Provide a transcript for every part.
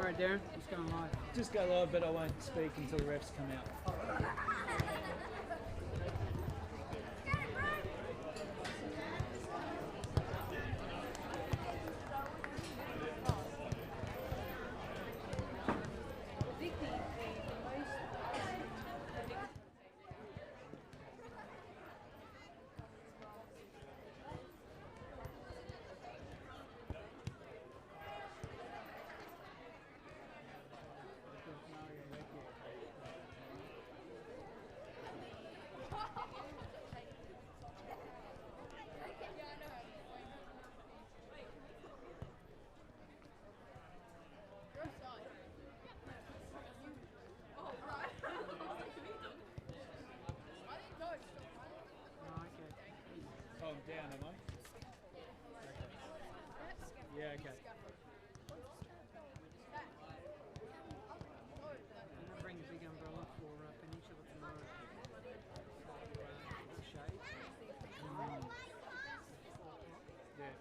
Sorry, Darren. It's going live. Just go live, but I won't speak until the refs come out. Oh, I'm down, am I? Yeah, okay. I'm going to bring a big umbrella for Peninsula tomorrow. For shade. Yeah.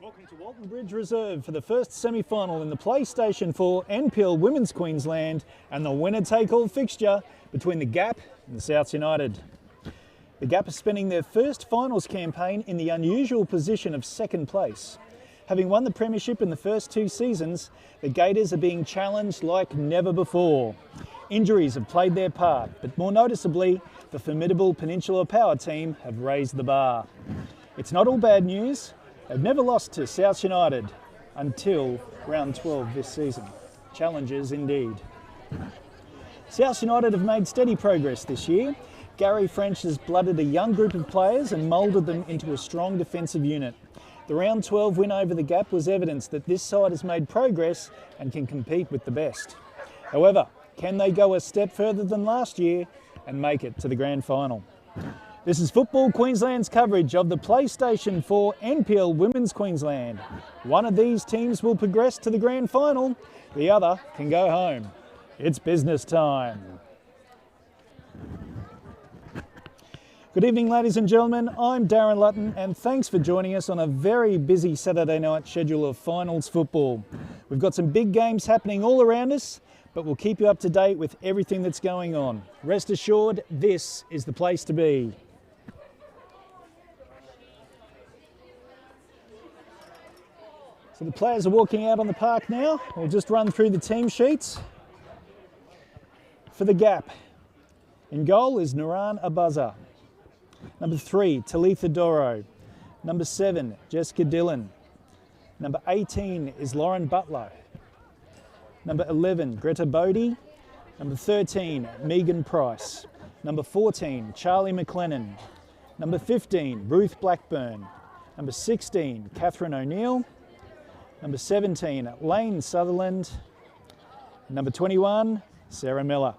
Welcome to Walton Bridge Reserve for the first semi-final in the PlayStation 4 NPL Women's Queensland and the winner-take-all fixture between the Gap and the Souths United. The Gap are spending their first finals campaign in the unusual position of second place. Having won the premiership in the first 2 seasons, the Gators are being challenged like never before. Injuries have played their part, but more noticeably, the formidable Peninsula Power team have raised the bar. It's not all bad news. They've never lost to Souths United until round 12 this season. Challenges indeed. Souths United have made steady progress this year. Gary French has blooded a young group of players and moulded them into a strong defensive unit. The round 12 win over the Gap was evidence that this side has made progress and can compete with the best. However, can they go a step further than last year and make it to the grand final? This is Football Queensland's coverage of the PlayStation 4 NPL Women's Queensland. One of these teams will progress to the grand final, the other can go home. It's business time. Good evening, ladies and gentlemen. I'm Darren Lutton, and thanks for joining us on a very busy Saturday night schedule of finals football. We've got some big games happening all around us, but we'll keep you up to date with everything that's going on. Rest assured, this is the place to be. So the players are walking out on the park now. We'll just run through the team sheets. For the Gap, in goal is Naran Abaza. Number 3, Talitha Doro. Number 7, Jessica Dillon. Number 18 is Lauren Butler. Number 11, Greta Bodie. Number 13, Megan Price. Number 14, Charlie McLennan. Number 15, Ruth Blackburn. Number 16, Catherine O'Neill. Number 17, Lane Sutherland. Number 21, Sarah Miller.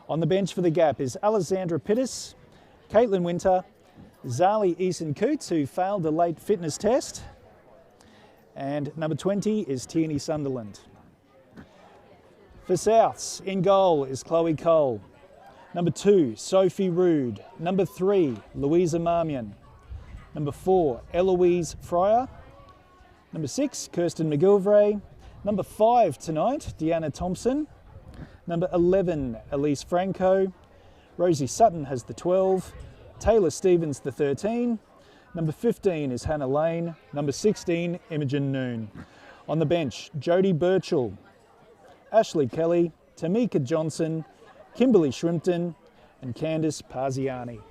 On the bench for the Gap is Alexandra Pittis, Caitlin Winter, Zali Eason-Coots, who failed a late fitness test, and number 20 is Tierney Sunderland. For Souths, in goal is Chloe Cole. Number 2, Sophie Rood. Number 3, Louisa Marmion. Number 4, Eloise Fryer. Number 6, Kirsten McGilvray. Number 5 tonight, Deanna Thompson. Number 11, Elise Franco. Rosie Sutton has the 12. Taylor Stevens the 13. Number 15 is Hannah Lane. Number 16, Imogen Noon. On the bench, Jodie Birchall, Ashley Kelly, Tamika Johnson, Kimberly Shrimpton, and Candice Parziani.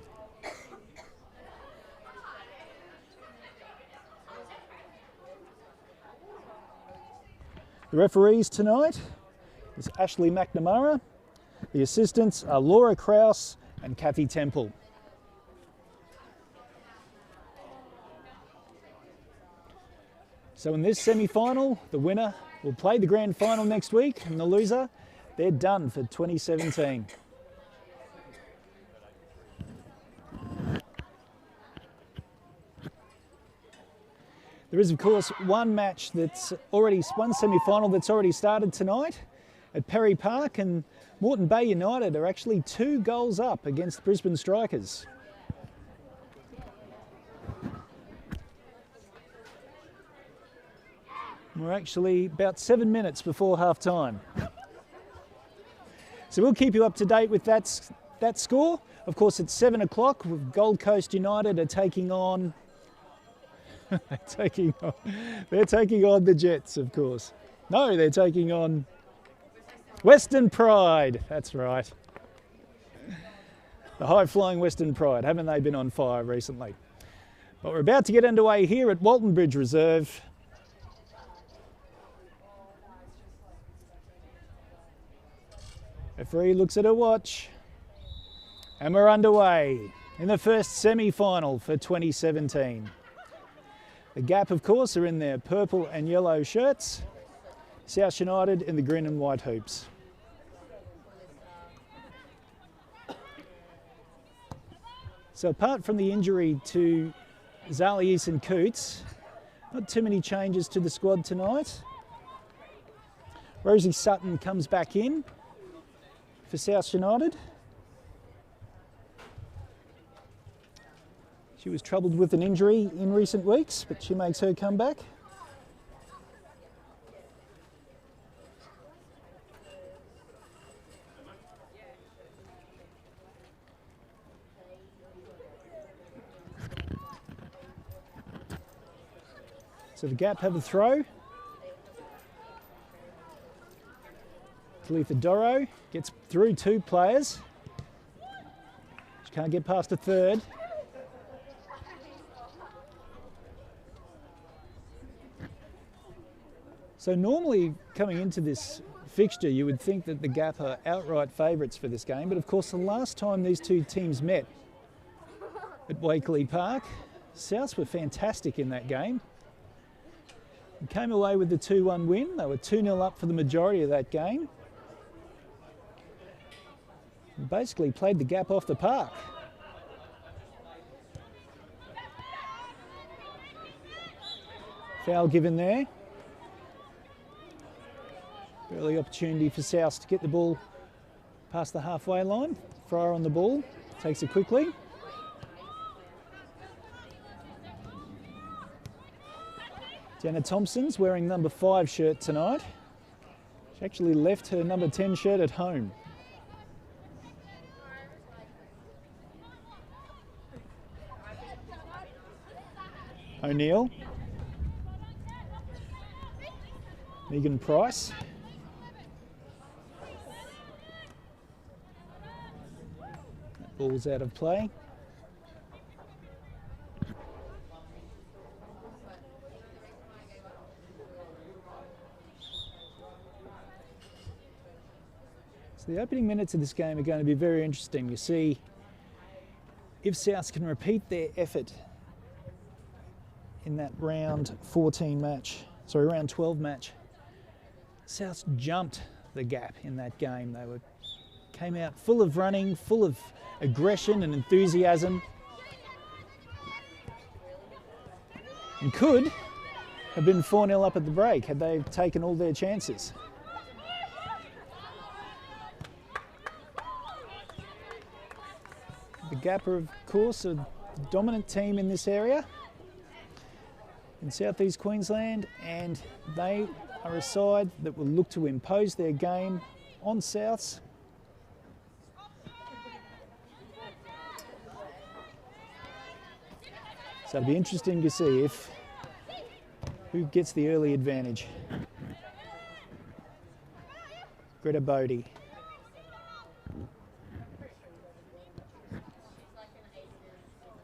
The referees tonight is Ashley McNamara. The assistants are Laura Krause and Kathy Temple. So in this semi-final, the winner will play the grand final next week, and the loser, they're done for 2017. There is, of course, one semi-final that's already started tonight at Perry Park, and Moreton Bay United are actually 2 goals up against Brisbane Strikers. We're actually about 7 minutes before half-time. So we'll keep you up to date with that score. Of course, it's 7 o'clock. Gold Coast United are taking on... they're taking on the Jets, of course. No, they're taking on Western Pride. That's right. The high-flying Western Pride. Haven't they been on fire recently? But we're about to get underway here at Walton Bridge Reserve. Referee looks at her watch. And we're underway in the first semi-final for 2017. The Gap, of course, are in their purple and yellow shirts. Souths United in the green and white hoops. So apart from the injury to Zali Eason-Coots, not too many changes to the squad tonight. Rosie Sutton comes back in for Souths United. She was troubled with an injury in recent weeks, but she makes her comeback. So the Gap have a throw. Talitha Doro gets through 2 players. She can't get past a third. So normally coming into this fixture you would think that the Gap are outright favourites for this game, but of course the last time these two teams met at Wakeley Park, Souths were fantastic in that game. And came away with the 2-1 win. They were 2-0 up for the majority of that game. And basically played the Gap off the park. Foul given there. Early opportunity for Souths to get the ball past the halfway line. Fryer on the ball, takes it quickly. Jenna Thompson's wearing number 5 shirt tonight. She actually left her number 10 shirt at home. O'Neill. Megan Price. That ball's out of play. So the opening minutes of this game are going to be very interesting. You see if Souths can repeat their effort in that round 14 match, sorry, round 12 match. Souths jumped the Gap in that game. They came out full of running, full of aggression and enthusiasm, and could have been 4-0 up at the break had they taken all their chances. The Gap are, of course, a dominant team in this area, in southeast Queensland, and they are a side that will look to impose their game on Souths. So it'll be interesting to see who gets the early advantage. Greta Bodie.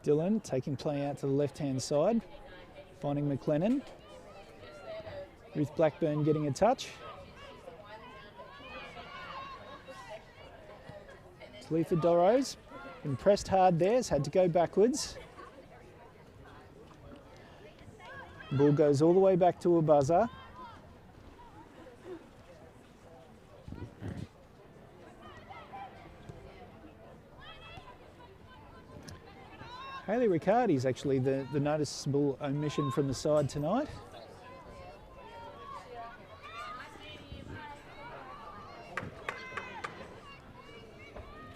Dillon taking play out to the left-hand side, finding McLennan. Ruth Blackburn getting a touch. Talitha Dorro's been pressed hard there, has had to go backwards. The ball goes all the way back to a buzzer. Hayley Riccardi's actually the noticeable omission from the side tonight.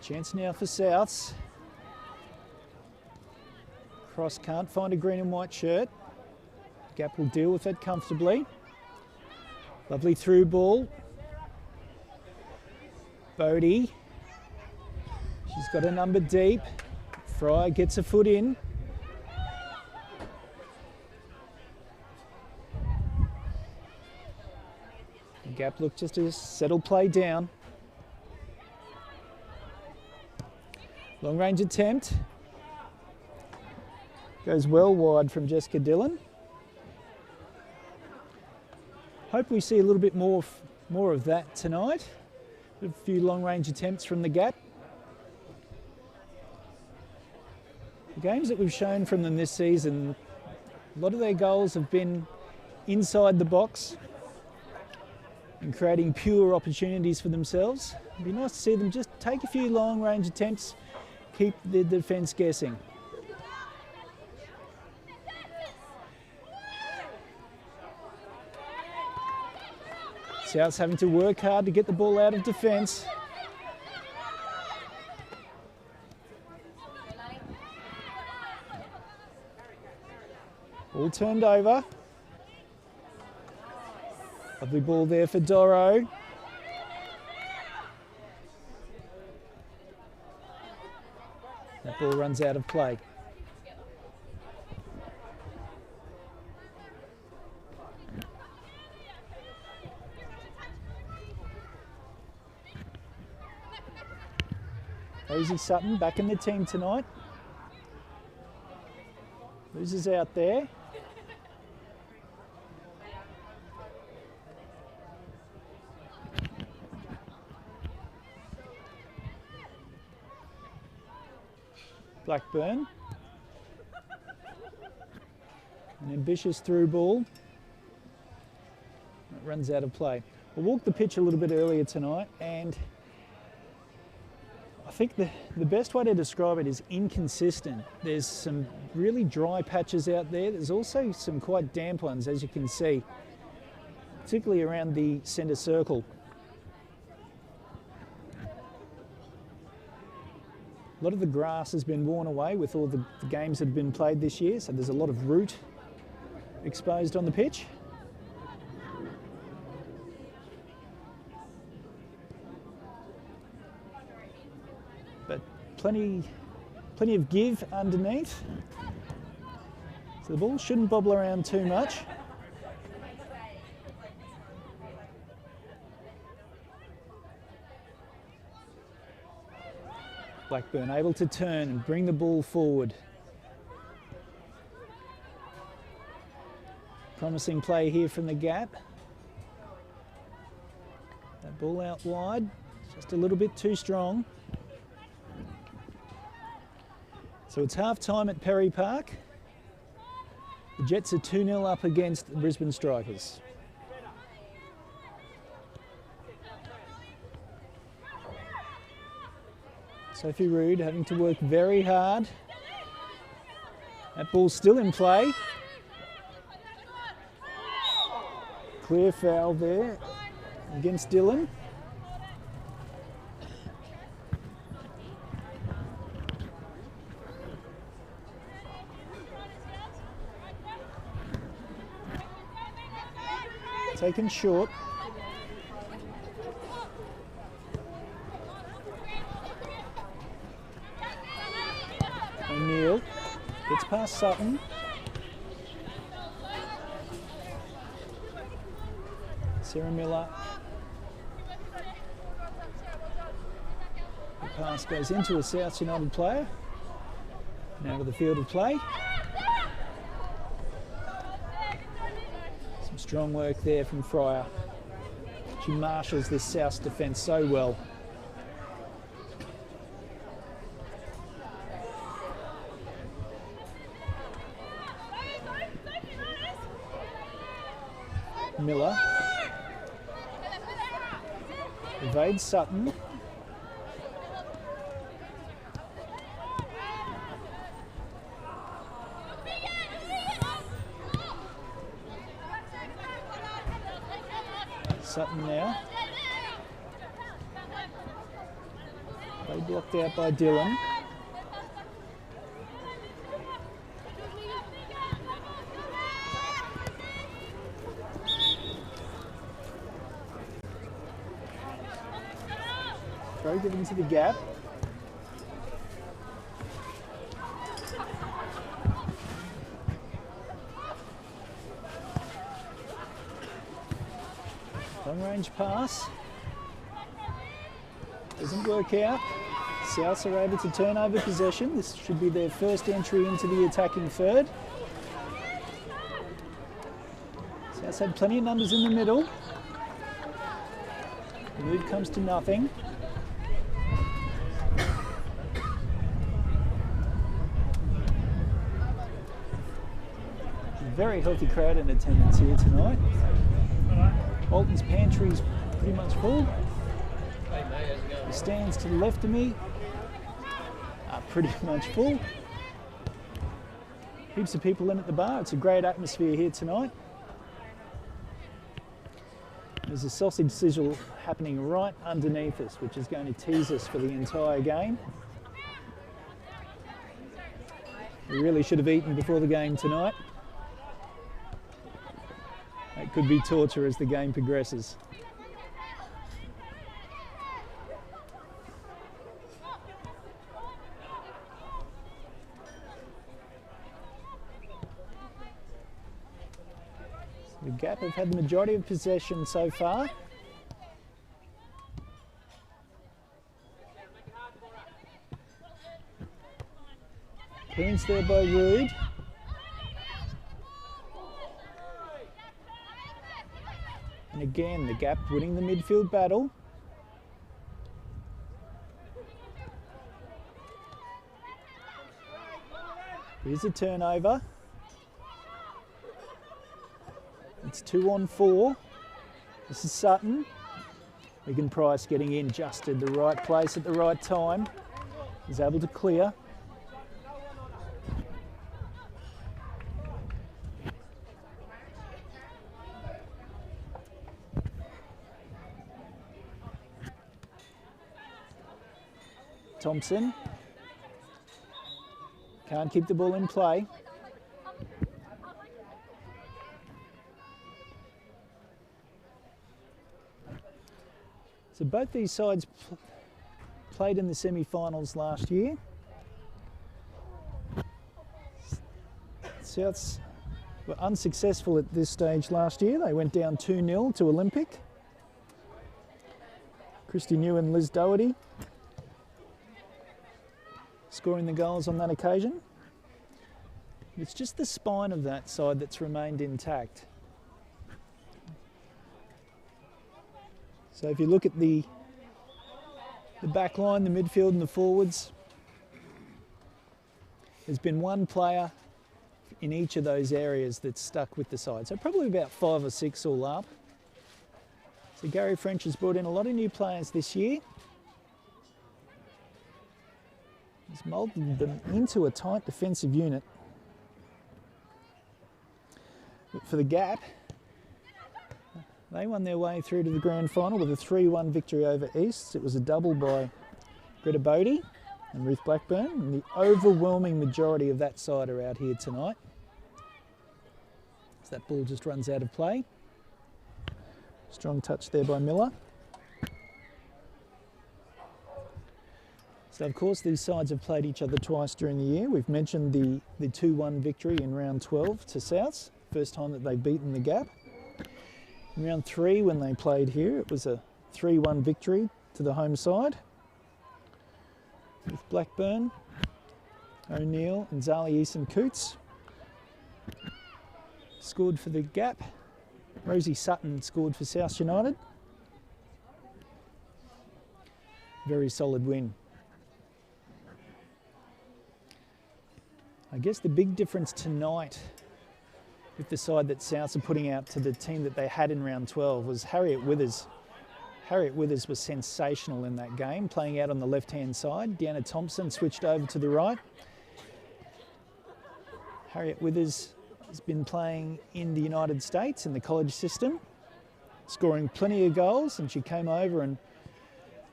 Chance now for Souths. Cross can't find a green and white shirt. Gap will deal with it comfortably. Lovely through ball. Bodie. She's got a number deep. Fry gets a foot in. The Gap look just to settle play down. Long range attempt. Goes well wide from Jessica Dillon. Hope we see a little bit more of that tonight. A few long range attempts from the Gap. The games that we've shown from them this season, a lot of their goals have been inside the box and creating pure opportunities for themselves. It'd be nice to see them just take a few long range attempts, keep the defence guessing. Souths having to work hard to get the ball out of defence. All turned over. Lovely ball there for Doro. That ball runs out of play. Rosie Sutton back in the team tonight. Loses out there. Blackburn. An ambitious through ball. It runs out of play. We'll walk the pitch a little bit earlier tonight, and I think the best way to describe it is inconsistent. There's some really dry patches out there. There's also some quite damp ones, as you can see, particularly around the centre circle. A lot of the grass has been worn away with all the games that have been played this year, so there's a lot of root exposed on the pitch. But plenty of give underneath. So the ball shouldn't bobble around too much. Blackburn able to turn and bring the ball forward. Promising play here from the gap. That ball out wide, just a little bit too strong. So it's half time at Perry Park. The Jets are 2-0 up against the Brisbane Strikers. Sophie Rood having to work very hard. That ball's still in play. Clear foul there against Dillon. Taken short. O'Neill gets past Sutton. Sarah Miller. The pass goes into a Souths United player. Now to the field of play. Some strong work there from Fryer. She marshals this Souths defence so well. Miller evades Sutton. Sutton now. They blocked out by Dillon. Throw given to the gap. Long range pass. Doesn't work out. Souths are able to turn over possession. This should be their first entry into the attacking third. Souths had plenty of numbers in the middle. The move comes to nothing. Very healthy crowd in attendance here tonight. Bolton's pantry's pretty much full. The stands to the left of me are pretty much full. Heaps of people in at the bar. It's a great atmosphere here tonight. There's a sausage sizzle happening right underneath us, which is going to tease us for the entire game. We really should have eaten before the game tonight. That could be torture as the game progresses. The Gap have had the majority of possession so far. Clearance there by Rude. And again, the Gap winning the midfield battle. Here's a turnover. It's 2 on 4. This is Sutton. Megan Price getting in just at the right place at the right time. He's able to clear. Thompson can't keep the ball in play. So both these sides played in the semi-finals last year. Souths were unsuccessful at this stage last year. They went down 2-0 to Olympic. Christy New and Liz Doherty scoring the goals on that occasion. It's just the spine of that side that's remained intact. So if you look at the back line, the midfield and the forwards, there's been one player in each of those areas that's stuck with the side. So probably about 5 or 6 all up. So Gary French has brought in a lot of new players this year. He's moulded them into a tight defensive unit. But for the Gap, they won their way through to the grand final with a 3-1 victory over East. It was a double by Greta Bodie and Ruth Blackburn, and the overwhelming majority of that side are out here tonight. So that ball just runs out of play. Strong touch there by Miller. So of course these sides have played each other twice during the year. We've mentioned the 2-1 victory in round 12 to Souths, first time that they've beaten the Gap. In round 3 when they played here, it was a 3-1 victory to the home side, with Blackburn, O'Neill and Zali Eason Coots scored for the Gap. Rosie Sutton scored for South United. Very solid win. I guess the big difference tonight with the side that Souths are putting out to the team that they had in round 12 was Harriet Withers. Harriet Withers was sensational in that game, playing out on the left-hand side. Deanna Thompson switched over to the right. Harriet Withers has been playing in the United States in the college system, scoring plenty of goals, and she came over and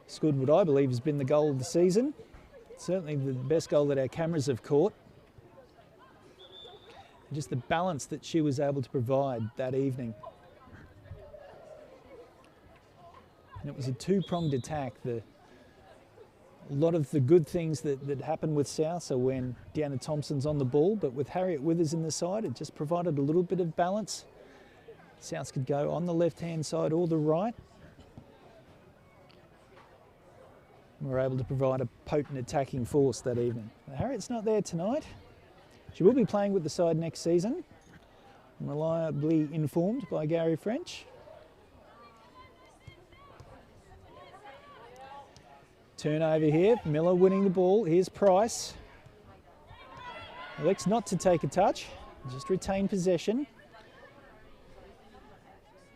scored what I believe has been the goal of the season. Certainly the best goal that our cameras have caught. Just the balance that she was able to provide that evening. And it was a two-pronged attack. A lot of the good things that happen with South are when Deanna Thompson's on the ball, but with Harriet Withers in the side, it just provided a little bit of balance. South could go on the left-hand side or the right. We were able to provide a potent attacking force that evening. Now, Harriet's not there tonight. She will be playing with the side next season. I'm reliably informed by Gary French. Turnover here, Miller winning the ball. Here's Price. Elects not to take a touch, just retain possession.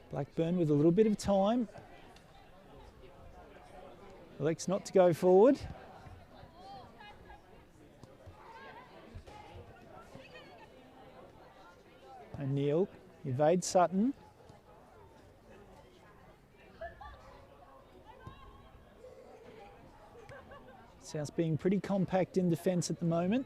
Blackburn with a little bit of time. Elects not to go forward. O'Neill evades Sutton. South being pretty compact in defence at the moment.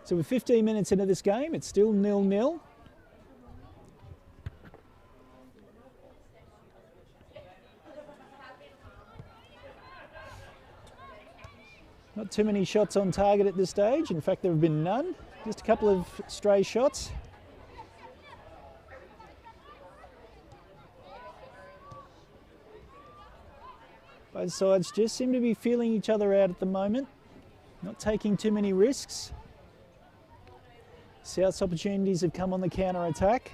So we're 15 minutes into this game, it's still 0-0. Not too many shots on target at this stage. In fact, there have been none. Just a couple of stray shots. Both sides just seem to be feeling each other out at the moment, not taking too many risks. South's opportunities have come on the counter-attack.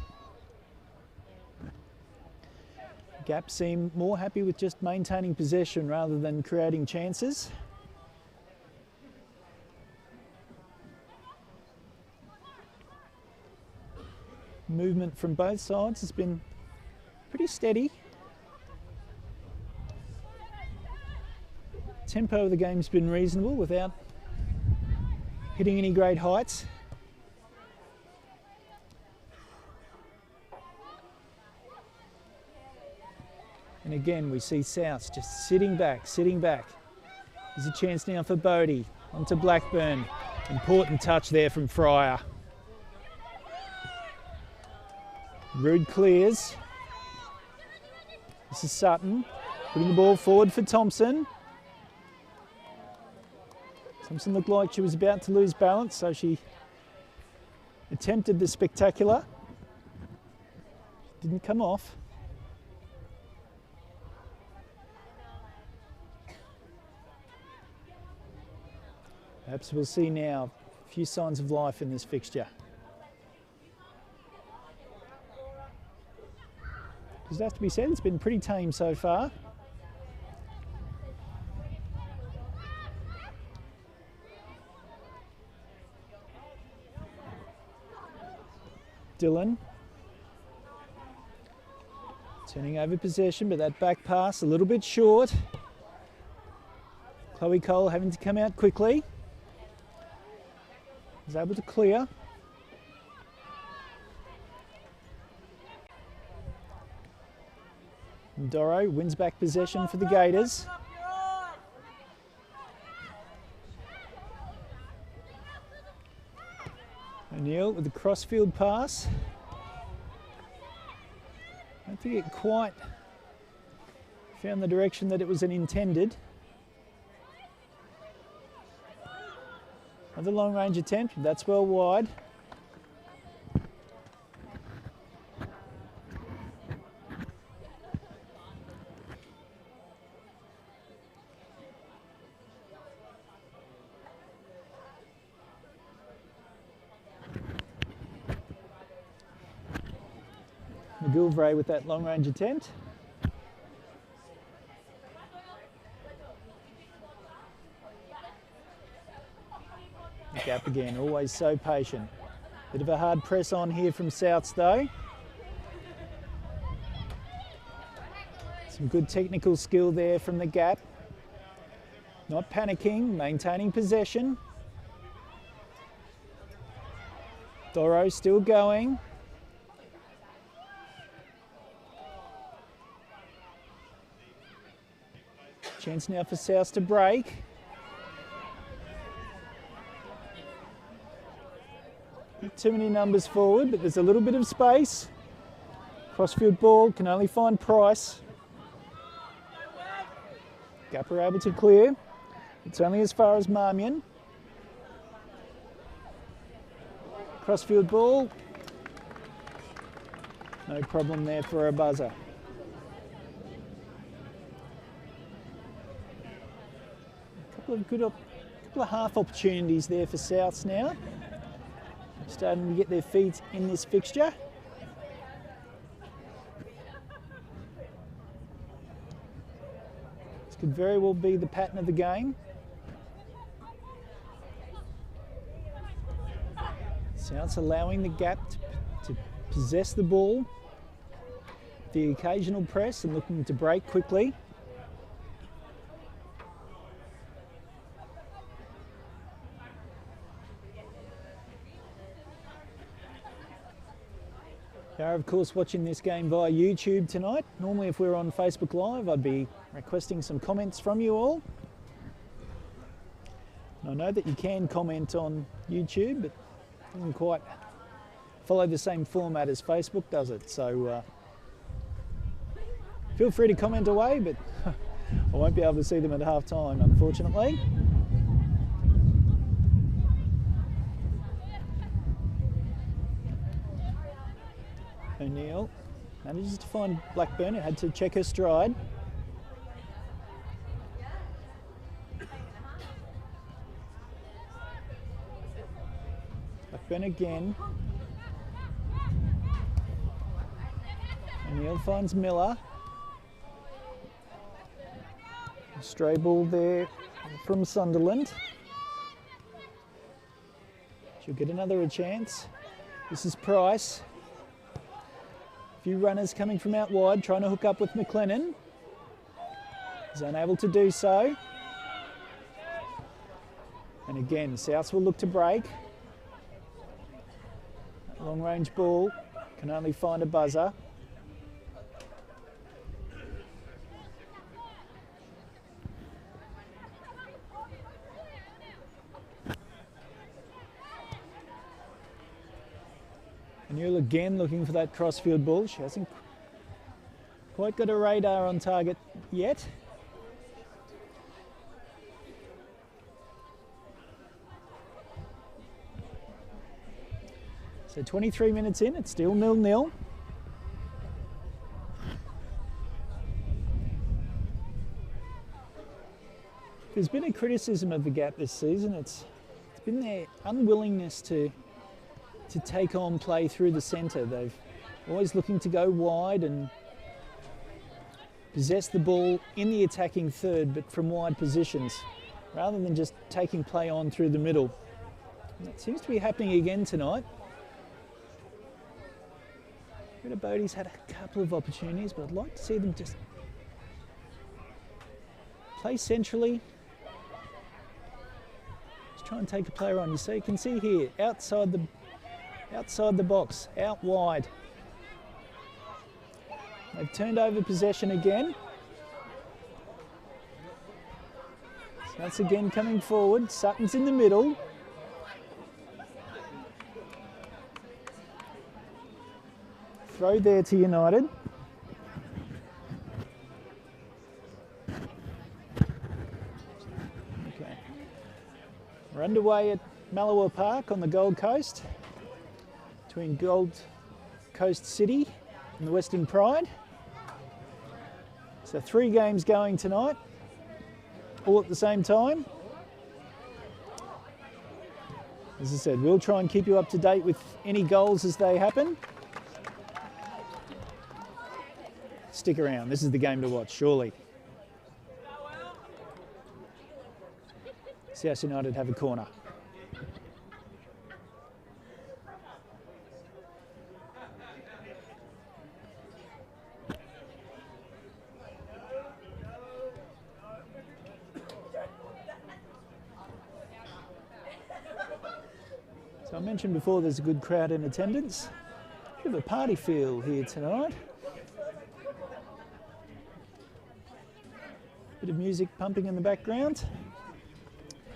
Gap seem more happy with just maintaining possession rather than creating chances. Movement from both sides has been pretty steady. Tempo of the game's been reasonable without hitting any great heights. And again, we see South just sitting back. There's a chance now for Bodie. Onto Blackburn. Important touch there from Fryer. Rude clears. This is Sutton. Putting the ball forward for Thompson. Thompson looked like she was about to lose balance, so she attempted the spectacular. Didn't come off. Perhaps we'll see now a few signs of life in this fixture. Does it have to be said, it's been pretty tame so far. Dylan. Turning over possession, but that back pass a little bit short. Chloe Cole having to come out quickly. Was able to clear. And Doro wins back possession for the Gators. O'Neill with the crossfield pass. I don't think it quite found the direction that it was intended. Another long range attempt, that's well wide. McGilvray with that long range attempt. Gap again, always so patient. Bit of a hard press on here from Souths though. Some good technical skill there from the Gap. Not panicking, maintaining possession. Doro still going. Chance now for South to break. Not too many numbers forward, but there's a little bit of space. Crossfield ball can only find Price. Gap are able to clear. It's only as far as Marmion. Crossfield ball. No problem there for a buzzer. A couple of half opportunities there for Souths now. Starting to get their feet in this fixture. This could very well be the pattern of the game. Souths allowing the Gap to possess the ball. The occasional press and looking to break quickly. You are, of course, watching this game via YouTube tonight. Normally, if we were on Facebook Live, I'd be requesting some comments from you all. And I know that you can comment on YouTube, but it doesn't quite follow the same format as Facebook does it. So feel free to comment away, but I won't be able to see them at half time, unfortunately. O'Neill manages to find Blackburn, who had to check her stride. Blackburn again. O'Neill finds Miller. A stray ball there from Sunderland. She'll get another chance. This is Price. A few runners coming from out wide, trying to hook up with McLennan. Is unable to do so. And again, Souths will look to break. That long range ball can only find a buzzer. Newell again looking for that crossfield ball. She hasn't quite got a radar on target yet. So 23 minutes in, it's still 0-0. There's been a criticism of the Gap this season. It's been their unwillingness to take on play through the centre. They've always looking to go wide and possess the ball in the attacking third, but from wide positions, rather than just taking play on through the middle. And that seems to be happening again tonight. Rita Bodie's had a couple of opportunities, but I'd like to see them just play centrally. Just try and take a player on. You can see here, outside the box, out wide. They've turned over possession again. So that's again coming forward. Sutton's in the middle. Throw there to United. Okay. We're underway at Mallowa Park on the Gold Coast, between Gold Coast City and the Western Pride. So 3 games going tonight, all at the same time. As I said, we'll try and keep you up to date with any goals as they happen. Stick around, this is the game to watch, surely. South United have a corner. So I mentioned before there's a good crowd in attendance. Bit of a party feel here tonight. Bit of music pumping in the background.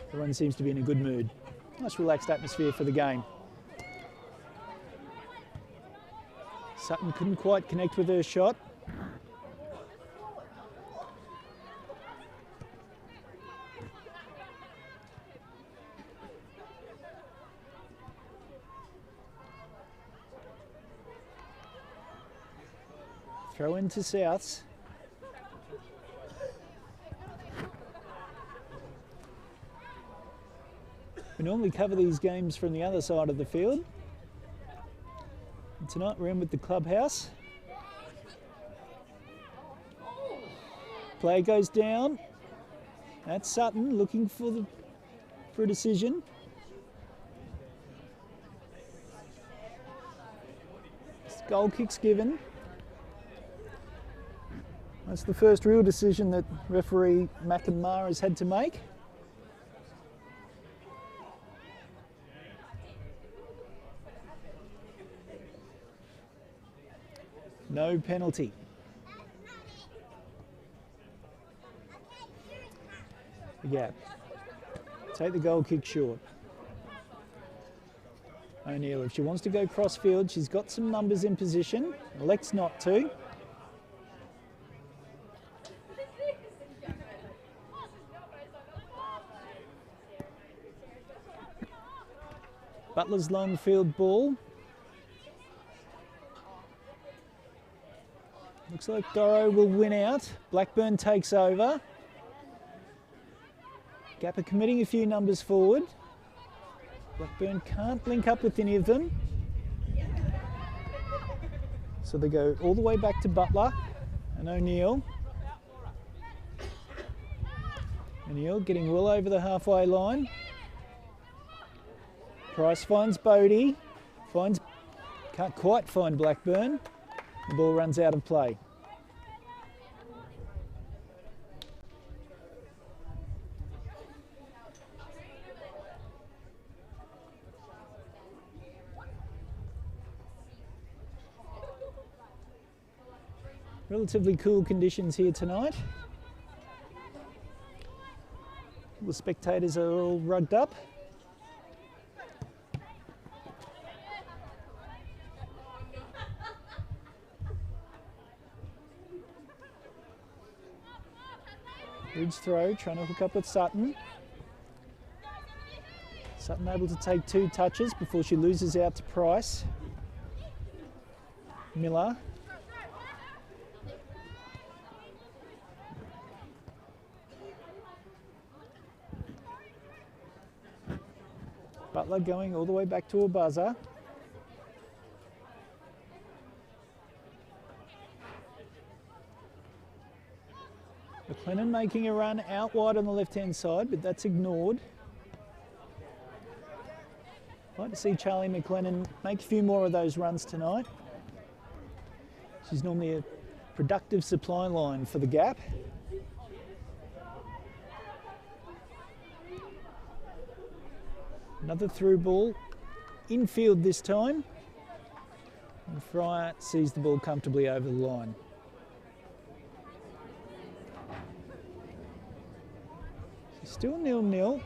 Everyone seems to be in a good mood. Nice relaxed atmosphere for the game. Sutton couldn't quite connect with her shot. Throw into Souths. We normally cover these games from the other side of the field. And tonight we're in with the clubhouse. Play goes down. That's Sutton looking for a decision. Goal kick's given. That's the first real decision that referee McNamara has had to make. No penalty. The Gap. Take the goal kick short. O'Neill, if she wants to go cross-field, she's got some numbers in position. Elects not to. Butler's long field ball. Looks like Doro will win out. Blackburn takes over. Gap are committing a few numbers forward. Blackburn can't link up with any of them. So they go all the way back to Butler and O'Neill. O'Neill getting well over the halfway line. Price finds Bodie. Can't quite find Blackburn. The ball runs out of play. Relatively cool conditions here tonight. The spectators are all rugged up. Ridge throw, trying to hook up with Sutton. Sutton able to take 2 touches before she loses out to Price. Miller. Butler going all the way back to a buzzer. McLennan making a run out wide on the left-hand side, but that's ignored. I'd like to see Charlie McLennan make a few more of those runs tonight. She's normally a productive supply line for the Gap. Another through ball, infield this time. And Fryer sees the ball comfortably over the line. Still 0-0.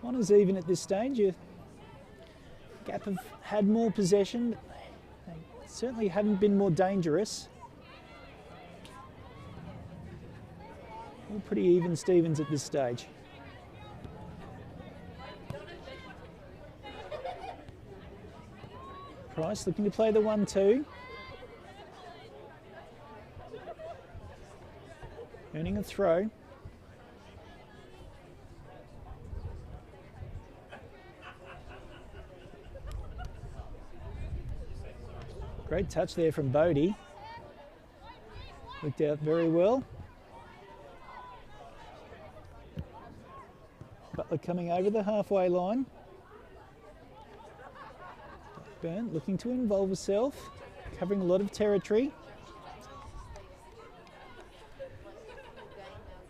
Honours even at this stage. Gap have had more possession, but they certainly haven't been more dangerous. All pretty even Stevens at this stage. Price looking to play the 1-2. Earning a throw. Great touch there from Bodie. Looked out very well. Butler coming over the halfway line. Blackburn looking to involve herself, covering a lot of territory.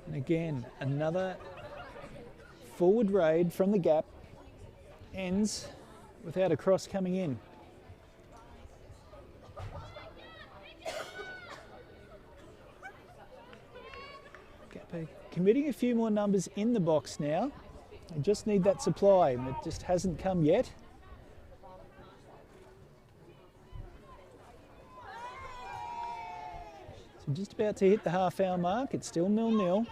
And again, another forward raid from the Gap ends without a cross coming in. Gap are committing a few more numbers in the box now. They just need that supply, and it just hasn't come yet. So just about to hit the half-hour mark. It's still 0-0.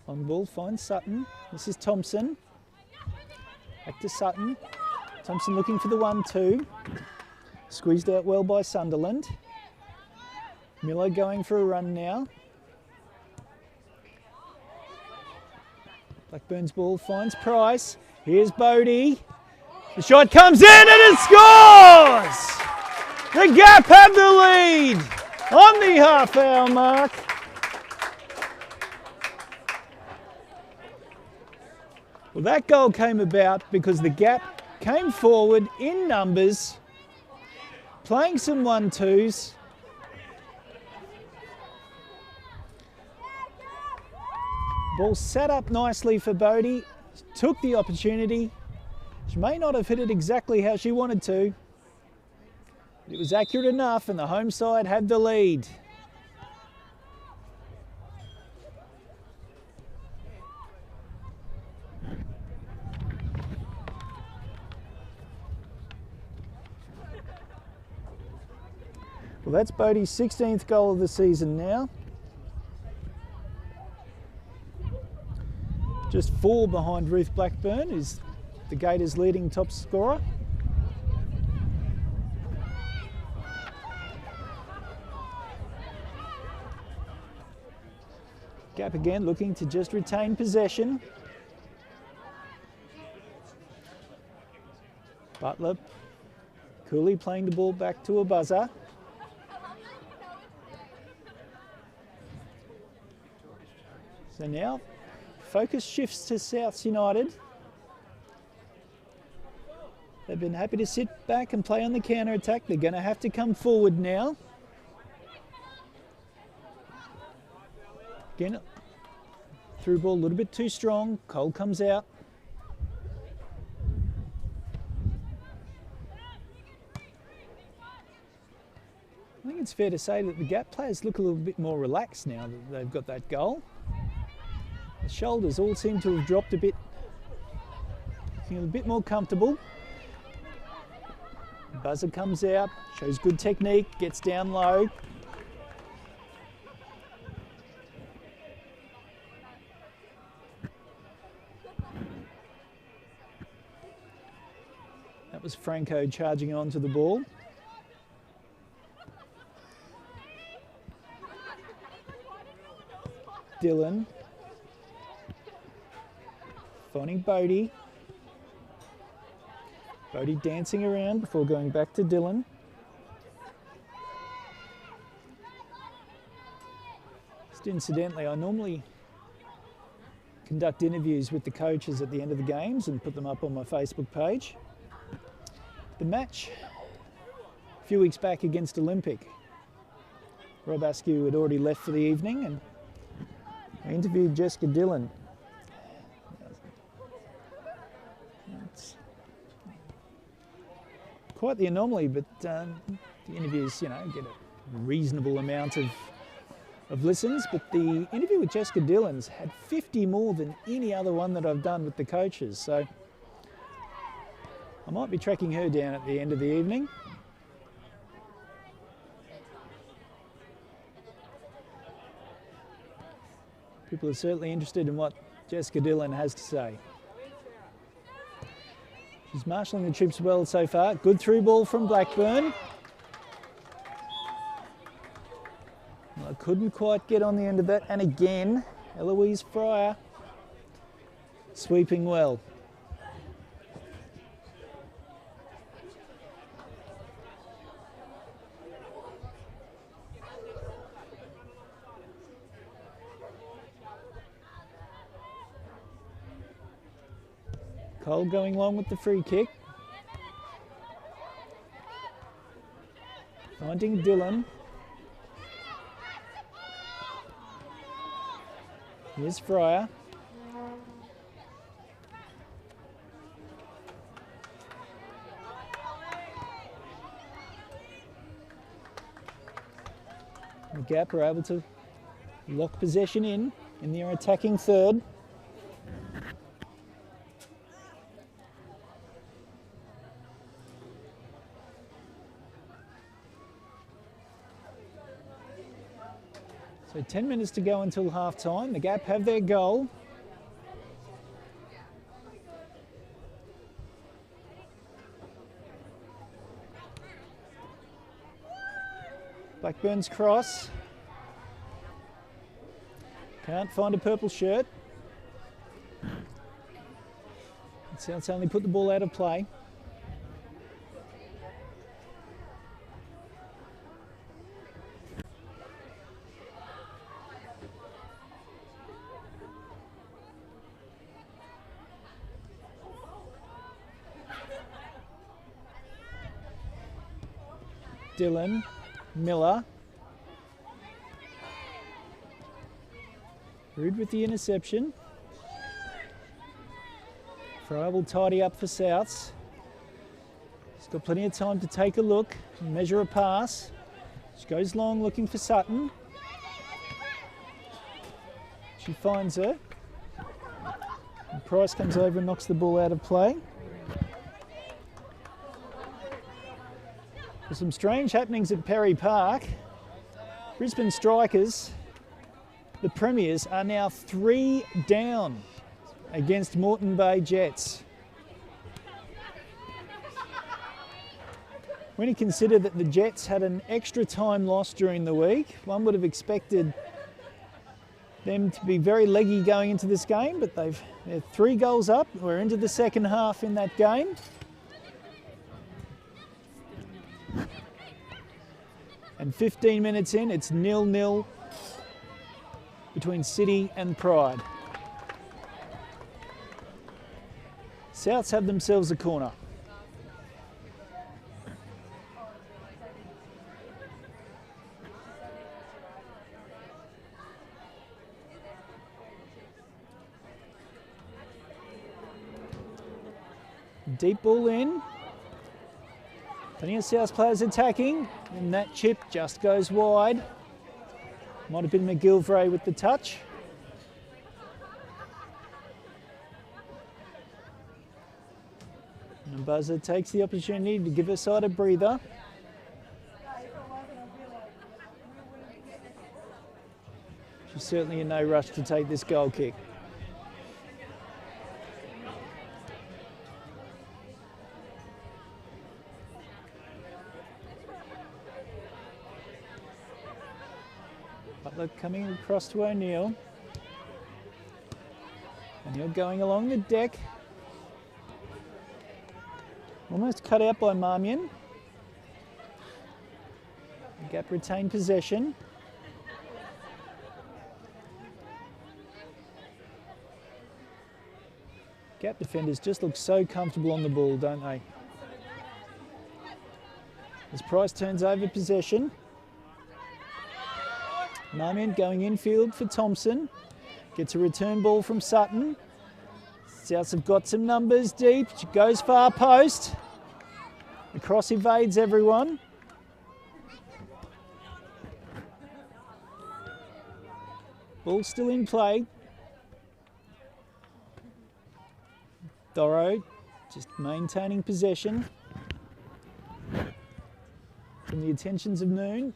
On ball finds Sutton. This is Thompson. Back to Sutton. Thompson looking for the 1-2. Squeezed out well by Sunderland. Miller going for a run now. Blackburn's ball finds Price. Here's Bodie. The shot comes in and it scores! The Gap have the lead on the half-hour mark. Well, that goal came about because the Gap came forward in numbers, playing some 1-2s. Ball set up nicely for Bodie, took the opportunity. She may not have hit it exactly how she wanted to, but it was accurate enough and the home side had the lead. Well, that's Bodie's 16th goal of the season now. Just 4 behind Ruth Blackburn, who's the Gators' leading top scorer. Gap again looking to just retain possession. Butler coolly playing the ball back to a buzzer. So now focus shifts to Souths United. They've been happy to sit back and play on the counter-attack. They're going to have to come forward now. Again, through ball a little bit too strong. Cole comes out. I think it's fair to say that the Gap players look a little bit more relaxed now that they've got that goal. The shoulders all seem to have dropped a bit, looking a bit more comfortable. Buzzer comes out, shows good technique, gets down low. That was Franco charging onto the ball. Dylan. Finding Bodie. Bodie dancing around before going back to Dylan. Just incidentally, I normally conduct interviews with the coaches at the end of the games and put them up on my Facebook page. The match a few weeks back against Olympic, Rob Askew had already left for the evening, and I interviewed Jessica Dillon. It's quite the anomaly, but the interviews, you know, get a reasonable amount of listens, but the interview with Jessica Dillon's had 50 more than any other one that I've done with the coaches, so I might be tracking her down at the end of the evening. People are certainly interested in what Jessica Dillon has to say. She's marshalling the troops well so far. Good through ball from Blackburn. Well, I couldn't quite get on the end of that. And again, Eloise Fryer sweeping well. Cole going long with the free kick. Finding Dylan. Here's Fryer. The Gap are able to lock possession in their attacking third. So 10 minutes to go until half time. The Gap have their goal. Blackburn's cross. Can't find a purple shirt. Souths only put the ball out of play. Dylan, Miller. Rude with the interception. Fryer will tidy up for Souths. He's got plenty of time to take a look, measure a pass. She goes long looking for Sutton. She finds her. And Price comes over and knocks the ball out of play. There's some strange happenings at Perry Park. Brisbane Strikers, the premiers, are now 3 down against Moreton Bay Jets. When you consider that the Jets had an extra time loss during the week, one would have expected them to be very leggy going into this game, but they're 3 goals up. We're into the second half in that game. And 15 minutes in, it's 0-0 between City and Pride. Souths have themselves a corner. Deep ball in. Plenty of South players attacking, and that chip just goes wide. Might have been McGilvray with the touch. And Buzzer takes the opportunity to give her side a breather. She's certainly in no rush to take this goal kick. Butler coming across to O'Neill. O'Neill going along the deck. Almost cut out by Marmion. Gap retained possession. Gap defenders just look so comfortable on the ball, don't they? As Price turns over possession. Marmion going infield for Thompson. Gets a return ball from Sutton. Souths have got some numbers deep. She goes far post. The cross evades everyone. Ball still in play. Thorough just maintaining possession from the attentions of Noon.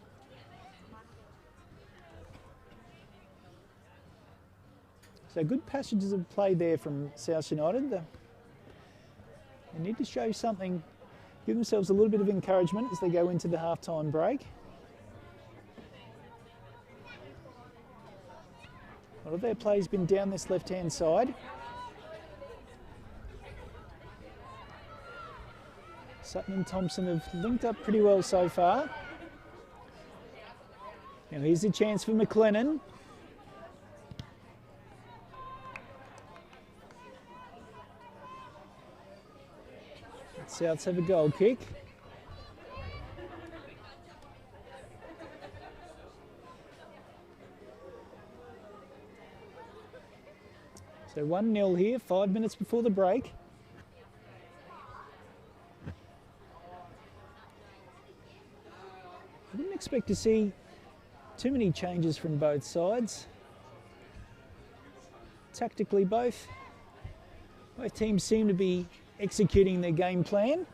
So good passages of play there from South United. They need to show something, give themselves a little bit of encouragement as they go into the half-time break. A lot of their play's been down this left-hand side. Sutton and Thompson have linked up pretty well so far. Now here's a chance for McLennan. Souths have a goal kick. So 1-0 here, 5 minutes before the break. I didn't expect to see too many changes from both sides. Tactically, both teams seem to be executing their game plan.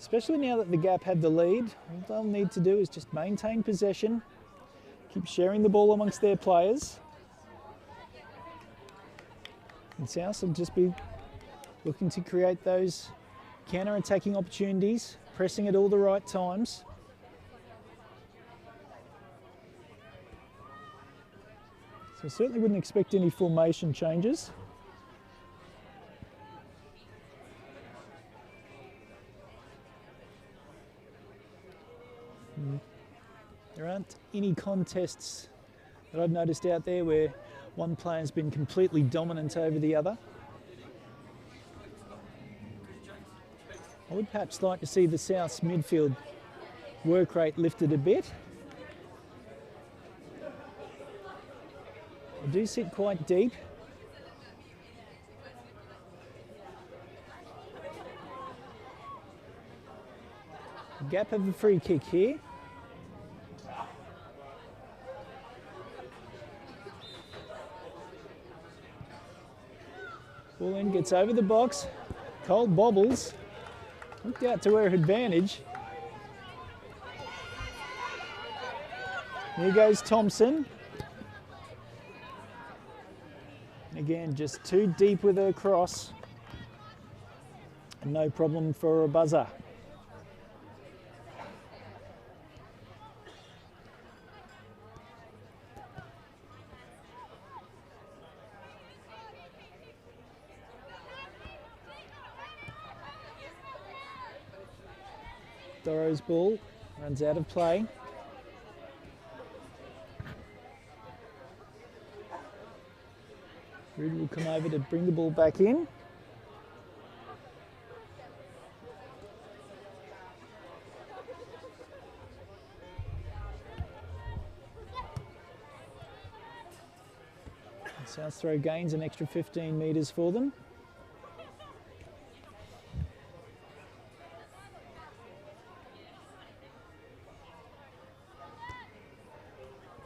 Especially now that the Gap have the lead, all they'll need to do is just maintain possession, keep sharing the ball amongst their players. And South will just be looking to create those counter-attacking opportunities, pressing at all the right times. So I certainly wouldn't expect any formation changes. There aren't any contests that I've noticed out there where one player's been completely dominant over the other. I would perhaps like to see the South's midfield work rate lifted a bit. They do sit quite deep. Gap have a free kick here. Ball in, gets over the box. Cold bobbles. Looked out to her advantage. Here goes Thompson. Again, just too deep with her cross. And no problem for a buzzer. Doro's ball runs out of play. Rude will come over to bring the ball back in. South throw gains an extra 15 metres for them.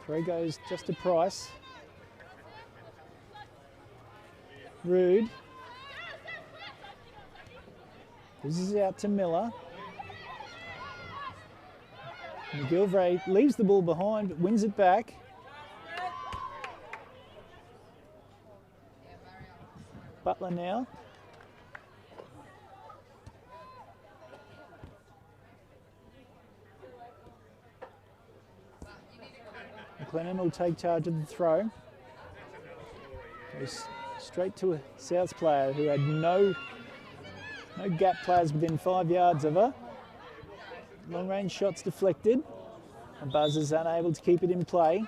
Throw goes just to Price. Rude. This is out to Miller. McGilvray leaves the ball behind, but wins it back. Butler now. McLennan will take charge of the throw. Goes straight to a Souths player who had no gap players within 5 yards of her. Long range shots deflected. And Buzzers unable to keep it in play.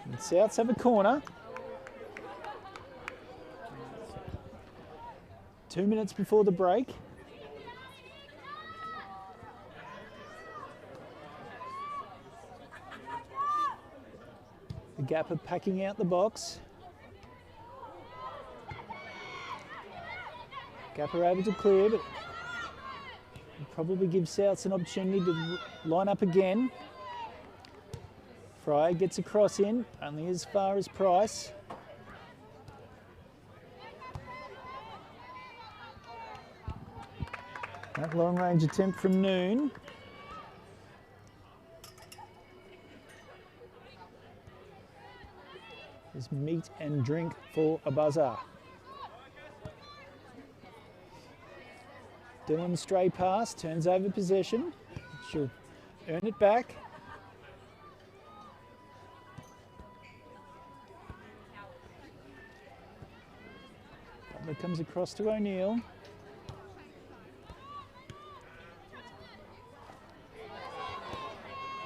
And Souths have a corner. 2 minutes before the break. The Gap are packing out the box. Gap are able to clear, but will probably give Souths an opportunity to line up again. Fry gets a cross in, only as far as Price. That long range attempt from Noon. Is meat and drink for a buzzer. Dylan stray pass, turns over possession. She'll earn it back. Butler comes across to O'Neill.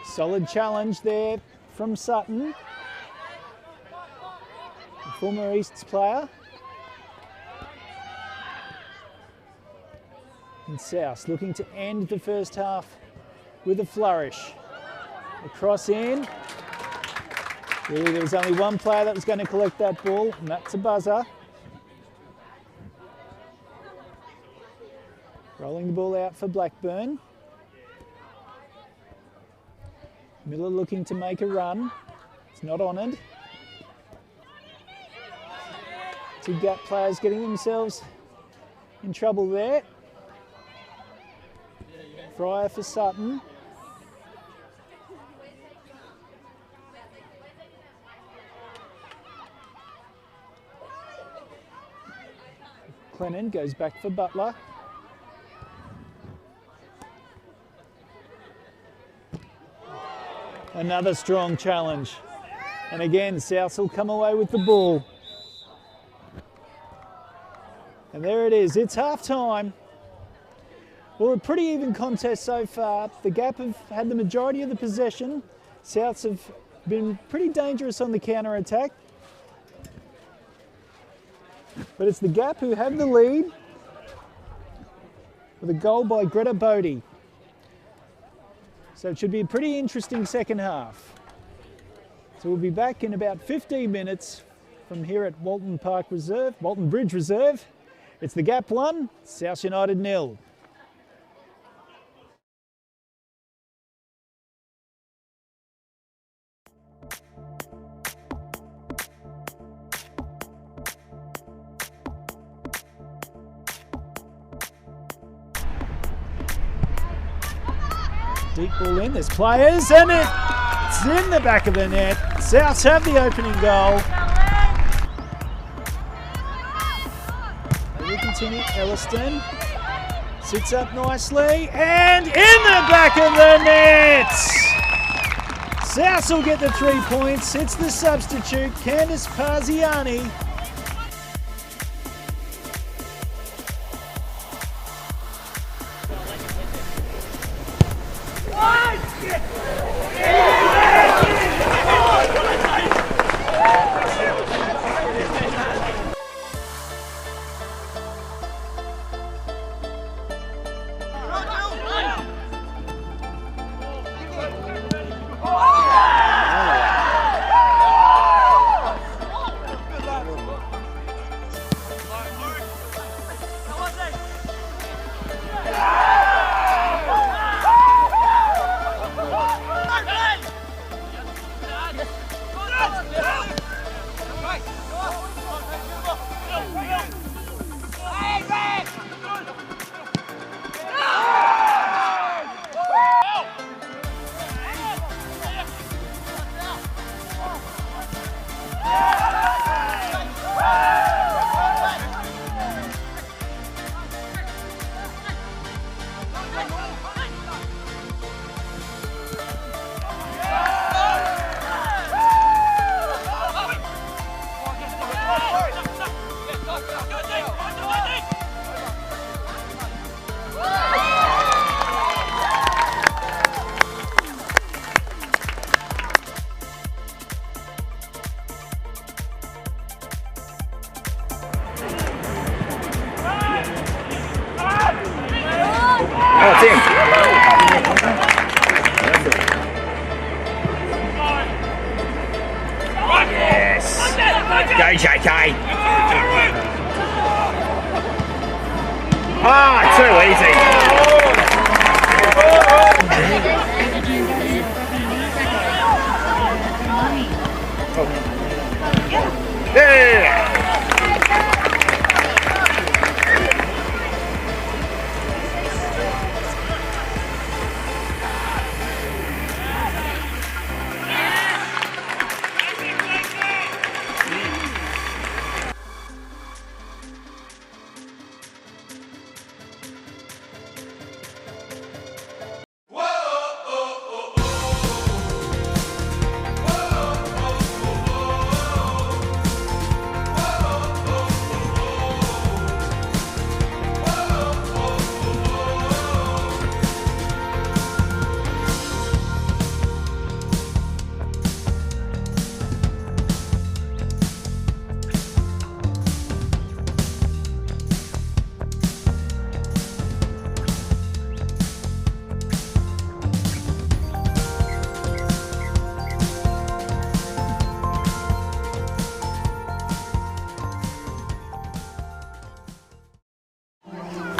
Solid challenge there from Sutton. Former Easts player. And South looking to end the first half with a flourish. A cross in. Really, there was only one player that was going to collect that ball, and that's a buzzer. Rolling the ball out for Blackburn. Miller looking to make a run. It's not honoured. Two Gap players getting themselves in trouble there. Fryer for Sutton. Clennon goes back for Butler. Another strong challenge. And again, Souths will come away with the ball. And there it is, it's half time. Well, a pretty even contest so far. The Gap have had the majority of the possession. Souths have been pretty dangerous on the counter-attack. But it's the Gap who have the lead with a goal by Greta Bodie. So it should be a pretty interesting second half. So we'll be back in about 15 minutes from here at Walton Bridge Reserve. It's the Gap 1, South United 0. Deep ball in, there's players, and it's in the back of the net. Souths have the opening goal. They will continue. Elliston sits up nicely, and in the back of the net! Souths will get the 3 points. It's the substitute, Candice Parziani. it's in. Yes. Go, JK. Ah, too easy. Yeah.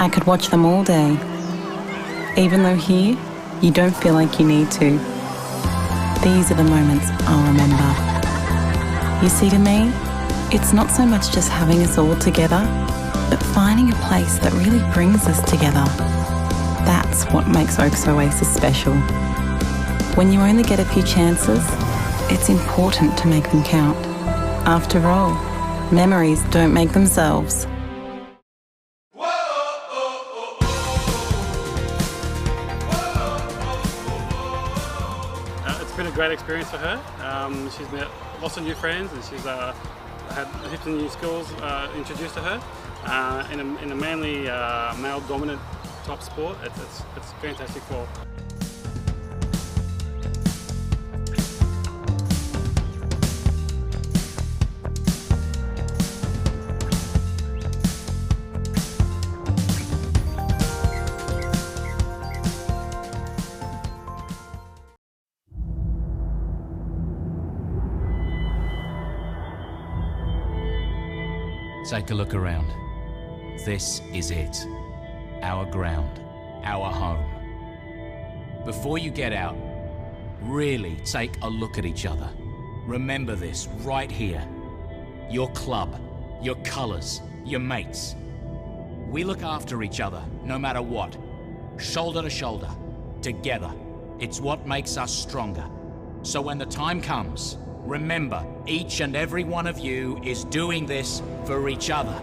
I could watch them all day, even though here, you don't feel like you need to. These are the moments I'll remember. You see, to me, it's not so much just having us all together, but finding a place that really brings us together. That's what makes Oaks Oasis special. When you only get a few chances, it's important to make them count. After all, memories don't make themselves. It's been a great experience for her. She's met lots of new friends, and she's had heaps of new skills introduced to her in a mainly male-dominant type sport. It's fantastic for her. Take a look around. This is it. Our ground. Our home. Before you get out, really take a look at each other. Remember this right here. Your club, your colours, your mates. We look after each other, no matter what. Shoulder to shoulder. Together. It's what makes us stronger. So when the time comes, remember, each and every one of you is doing this for each other.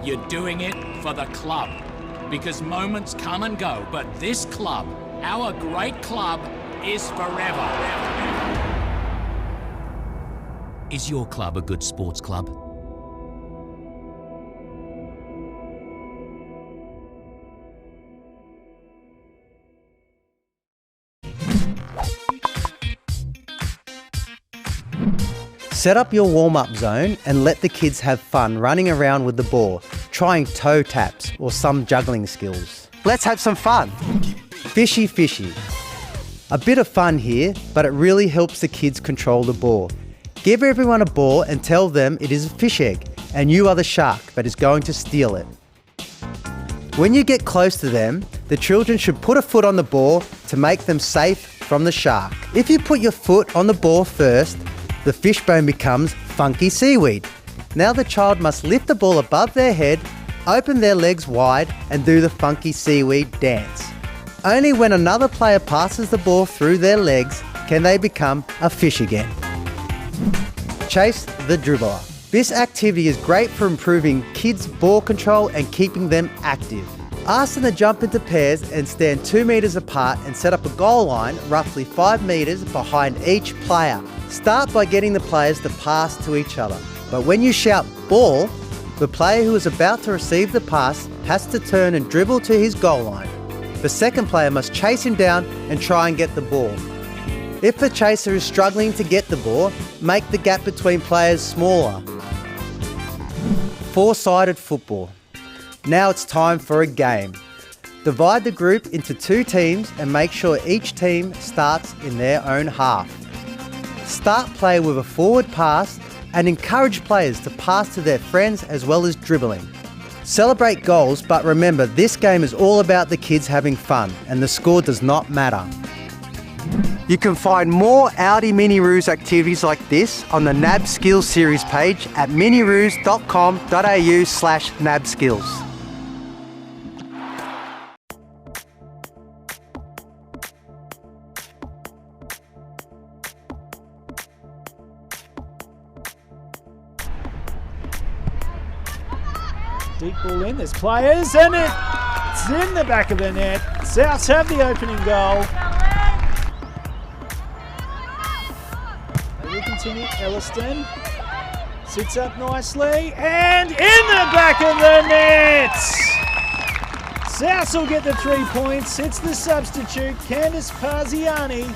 You're doing it for the club. Because moments come and go, but this club, our great club, is forever. Is your club a good sports club? Set up your warm-up zone and let the kids have fun running around with the ball, trying toe taps or some juggling skills. Let's have some fun. Fishy fishy. A bit of fun here, but it really helps the kids control the ball. Give everyone a ball and tell them it is a fish egg and you are the shark that is going to steal it. When you get close to them, the children should put a foot on the ball to make them safe from the shark. If you put your foot on the ball first, the fishbone becomes funky seaweed. Now the child must lift the ball above their head, open their legs wide and do the funky seaweed dance. Only when another player passes the ball through their legs can they become a fish again. Chase the dribbler. This activity is great for improving kids' ball control and keeping them active. Ask them to jump into pairs and stand 2 metres apart and set up a goal line roughly 5 metres behind each player. Start by getting the players to pass to each other. But when you shout ball, the player who is about to receive the pass has to turn and dribble to his goal line. The second player must chase him down and try and get the ball. If the chaser is struggling to get the ball, make the gap between players smaller. Four-sided football. Now it's time for a game. Divide the group into 2 teams and make sure each team starts in their own half. Start play with a forward pass and encourage players to pass to their friends as well as dribbling. Celebrate goals, but remember this game is all about the kids having fun and the score does not matter. You can find more Audi Mini Roos activities like this on the NAB Skills series page at miniroos.com.au/nabskills. Deep ball in, there's players, and it's in the back of the net. Souths have the opening goal. They will continue. Elliston sits up nicely, and in the back of the net! Souths will get the 3 points. It's the substitute, Candice Parziani.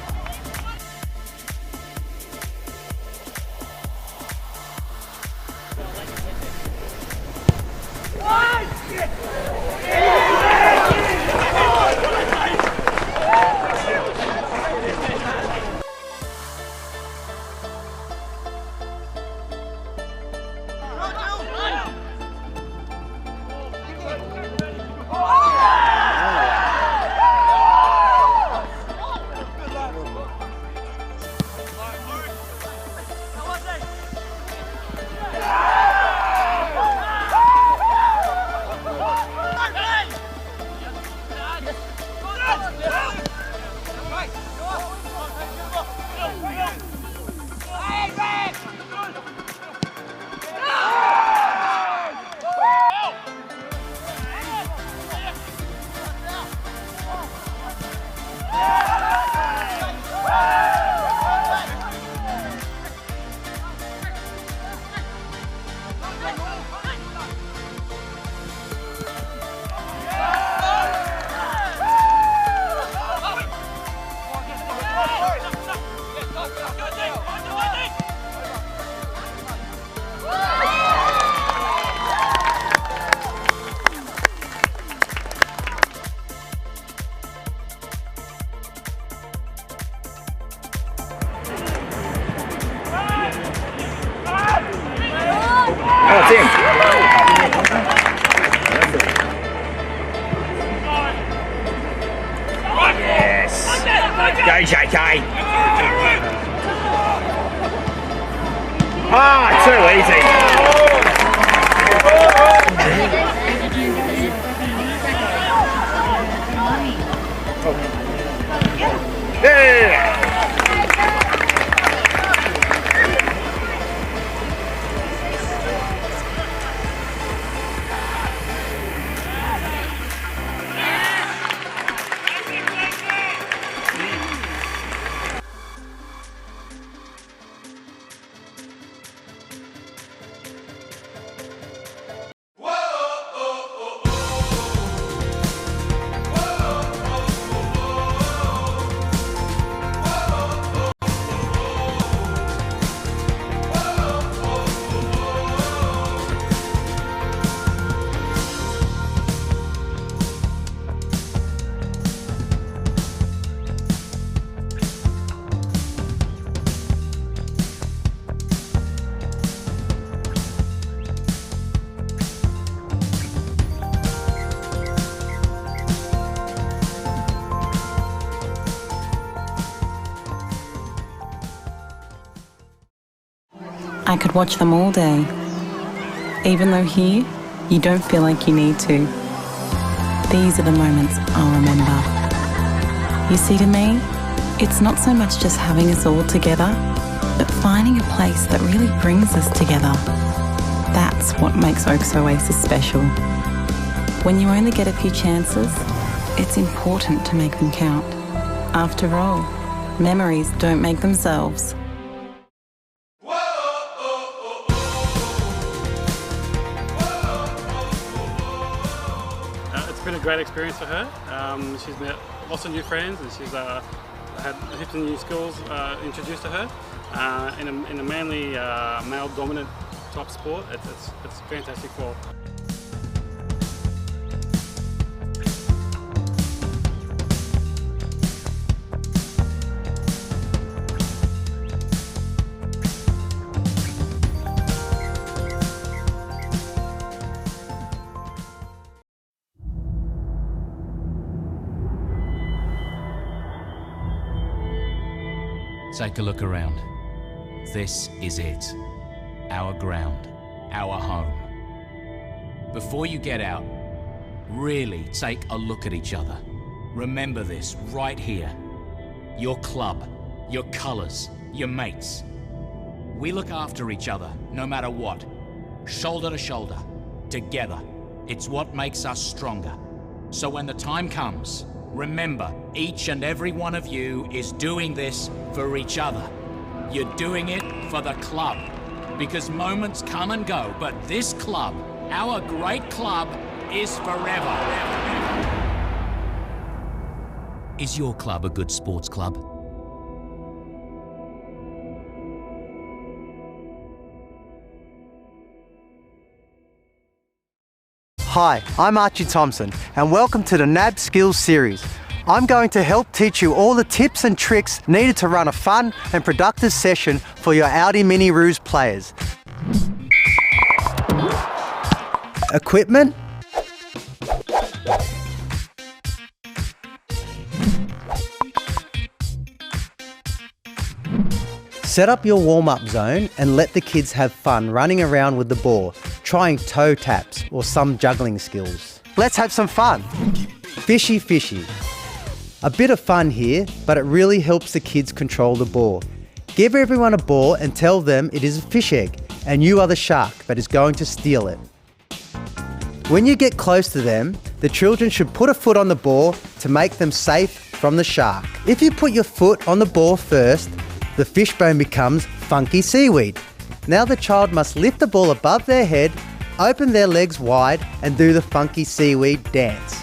Oh, it's in. Yes. Go, JK. Ah, too easy. Yeah. I could watch them all day, even though here, you don't feel like you need to. These are the moments I'll remember. You see, to me, it's not so much just having us all together, but finding a place that really brings us together. That's what makes Oaks Oasis special. When you only get a few chances, it's important to make them count. After all, memories don't make themselves. It's been a great experience for her. She's met lots of new friends, and she's had heaps of new skills introduced to her in a mainly male-dominant type sport. It's fantastic for. Take a look around. This is it. Our ground, our home. Before you get out, really take a look at each other. Remember this right here. Your club, your colours, your mates. We look after each other, no matter what. Shoulder to shoulder, together. It's what makes us stronger. So when the time comes, remember, each and every one of you is doing this for each other. You're doing it for the club. Because moments come and go, but this club, our great club, is forever. Is your club a good sports club? Hi, I'm Archie Thompson and welcome to the NAB Skills series. I'm going to help teach you all the tips and tricks needed to run a fun and productive session for your Audi Mini Rouge players. Equipment, set up your warm-up zone and let the kids have fun running around with the ball, trying toe taps or some juggling skills. Let's have some fun. Fishy fishy. A bit of fun here, but it really helps the kids control the ball. Give everyone a ball and tell them it is a fish egg and you are the shark that is going to steal it. When you get close to them, the children should put a foot on the ball to make them safe from the shark. If you put your foot on the ball first, the fishbone becomes funky seaweed. Now the child must lift the ball above their head, open their legs wide and do the funky seaweed dance.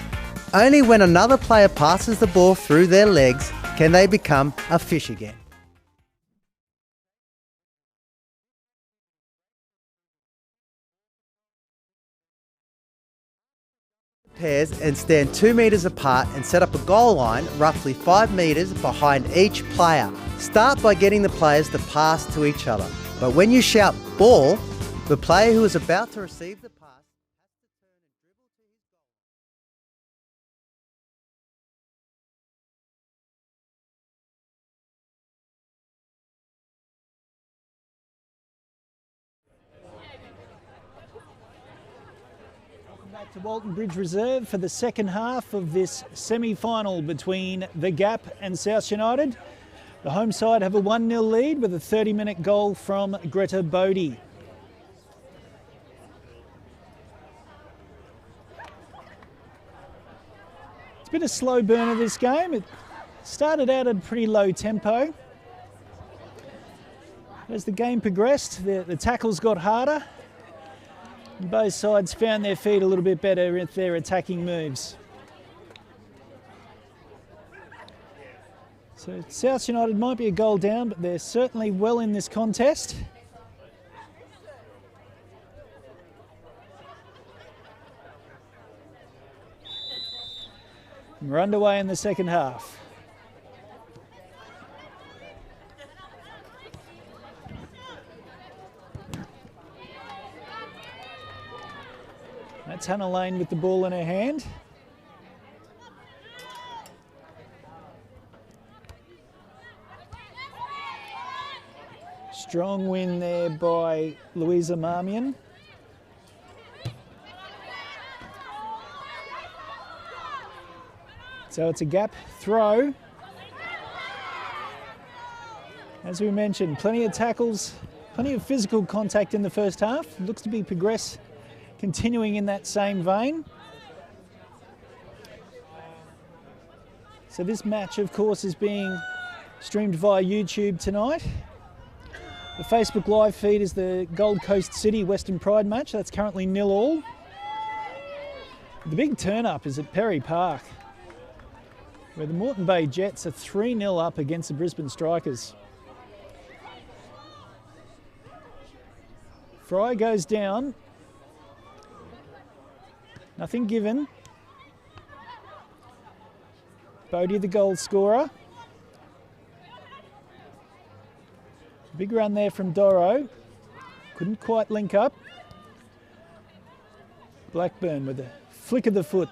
Only when another player passes the ball through their legs can they become a fish again. Pairs and stand 2 metres apart and set up a goal line roughly 5 metres behind each player. Start by getting the players to pass to each other. But when you shout ball, the player who is about to receive the pass has to turn and dribble to his goal. Back to Walton Bridge Reserve for the second half of this semi-final between The Gap and South United. The home side have a 1-0 lead with a 30-minute goal from Greta Bodie. It's been a slow burner this game. It started out at a pretty low tempo. As the game progressed, the tackles got harder. And both sides found their feet a little bit better with their attacking moves. So South United might be a goal down, but they're certainly well in this contest. And we're underway in the second half. That's Hannah Lane with the ball in her hand. Strong win there by Louisa Marmion. So it's a Gap throw. As we mentioned, plenty of tackles, plenty of physical contact in the first half. Looks to be continuing in that same vein. So this match, of course, is being streamed via YouTube tonight. The Facebook live feed is the Gold Coast City Western Pride match. That's currently 0-0. The big turn-up is at Perry Park, where the Moreton Bay Jets are 3-0 up against the Brisbane Strikers. Fry goes down. Nothing given. Bodie the goal scorer. Big run there from Doro. Couldn't quite link up. Blackburn with a flick of the foot.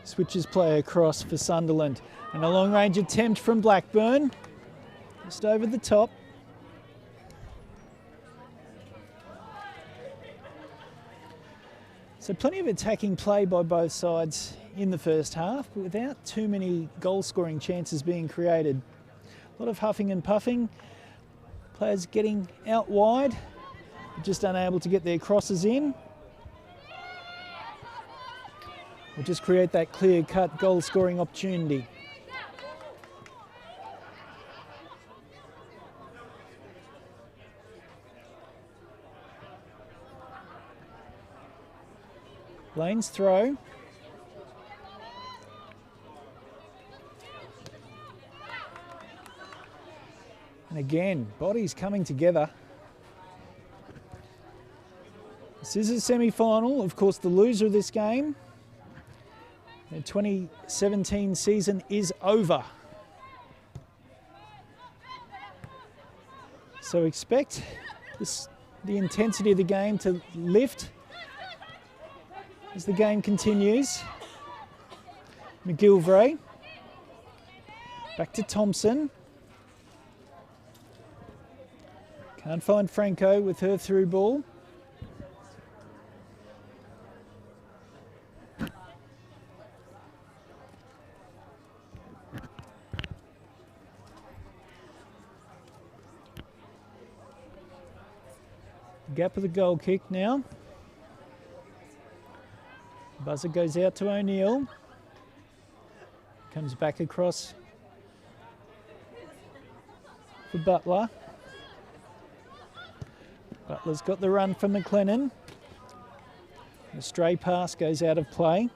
Switches play across for Sunderland. And a long range attempt from Blackburn. Just over the top. So plenty of attacking play by both sides in the first half, but without too many goal-scoring chances being created. A lot of huffing and puffing. Players getting out wide, but just unable to get their crosses in. Or just create that clear-cut goal-scoring opportunity. Lane's throw. And again, bodies coming together. This is a semi-final. Of course, the loser of this game, the 2017 season is over. So expect the intensity of the game to lift as the game continues. McGilvray. Back to Thompson. Can't find Franco with her through ball. Gap of the goal kick now. Buzzer goes out to O'Neill. Comes back across for Butler. Butler's got the run for McLennan. The stray pass goes out of play.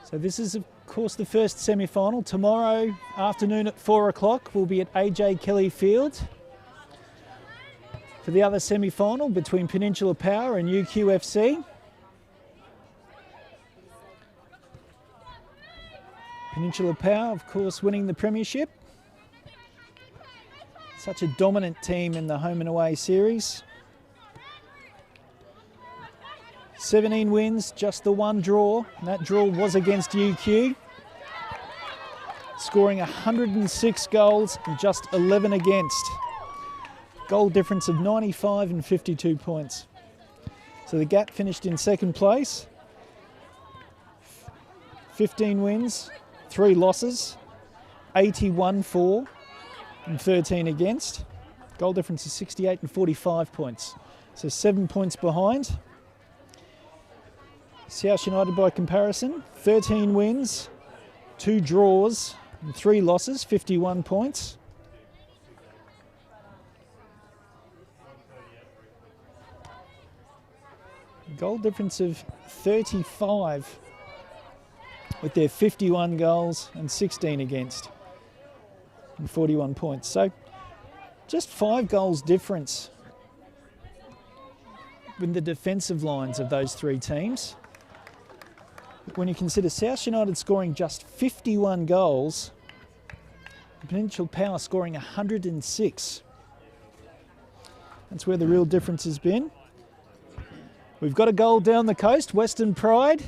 So this is, of course, the first semi-final. Tomorrow afternoon at 4 o'clock we'll be at AJ Kelly Field for the other semi-final between Peninsula Power and UQFC. Peninsula Power, of course, winning the premiership. Such a dominant team in the home and away series. 17 wins, just the one draw, and that draw was against UQ. Scoring 106 goals and just 11 against. Goal difference of 95 and 52 points. So the Gap finished in second place. 15 wins, 3 losses, 81 for and 13 against. Goal difference is 68 and 45 points. So 7 points behind. South United by comparison, 13 wins, 2 draws and 3 losses, 51 points. Goal difference of 35 with their 51 goals and 16 against and 41 points. So just 5 goals difference in the defensive lines of those 3 teams. When you consider South United scoring just 51 goals, the Peninsula Power scoring 106. That's where the real difference has been. We've got a goal down the coast, Western Pride.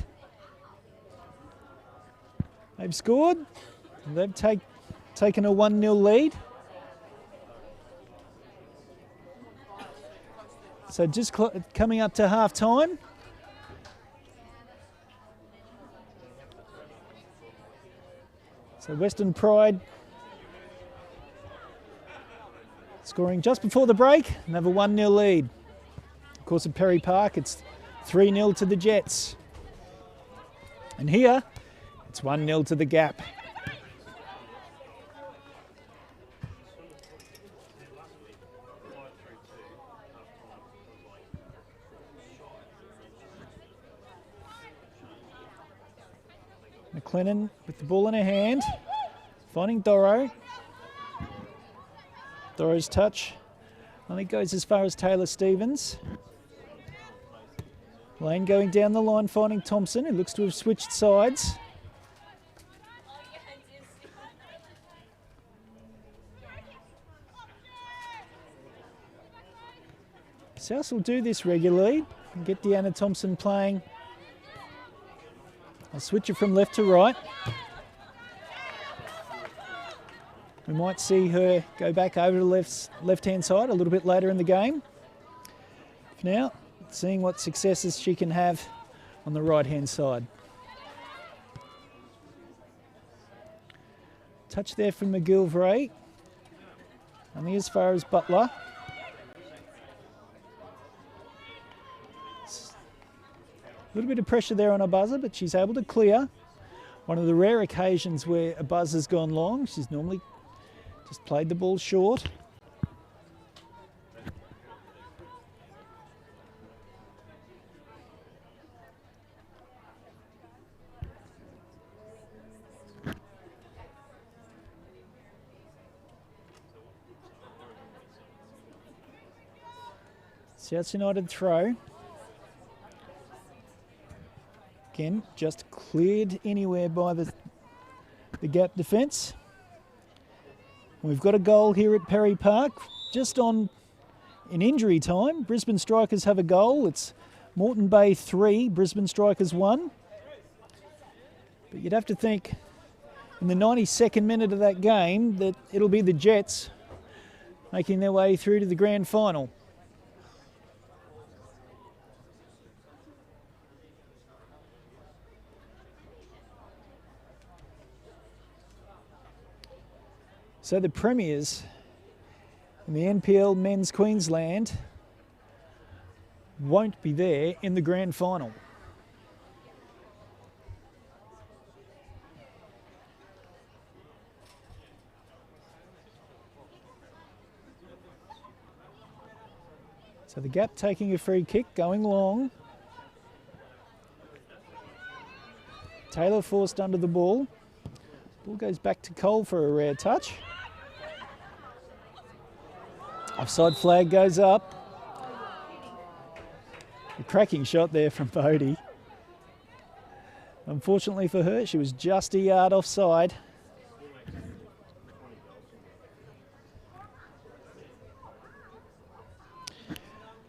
They've scored. They've taken a 1-0 lead. So just coming up to half time. So Western Pride scoring just before the break and have a 1-0 lead. Of course, at Perry Park, it's 3-0 to the Jets. And here, it's 1-0 to the Gap. McLennan with the ball in her hand, finding Doro. Doro's touch only goes as far as Taylor Stevens. Lane going down the line, finding Thompson, who looks to have switched sides. South will do this regularly. and get Deanna Thompson playing. I'll switch it from left to right. We might see her go back over to left-hand side a little bit later in the game. For now, seeing what successes she can have on the right-hand side. Touch there from McGilvray. Only as far as Butler. A little bit of pressure there on a buzzer, but she's able to clear. One of the rare occasions where a buzzer's gone long. She's normally just played the ball short. South United throw. Again, just cleared anywhere by the gap defence. We've got a goal here at Perry Park, just on in injury time. Brisbane Strikers have a goal. It's Moreton Bay 3, Brisbane Strikers 1. But you'd have to think in the 92nd minute of that game that it'll be the Jets making their way through to the grand final. So the premiers in the NPL Men's Queensland won't be there in the grand final. So the Gap taking a free kick, going long. Taylor forced under the ball. Ball goes back to Cole for a rare touch. Offside flag goes up. A cracking shot there from Bodie. Unfortunately for her, she was just a yard offside.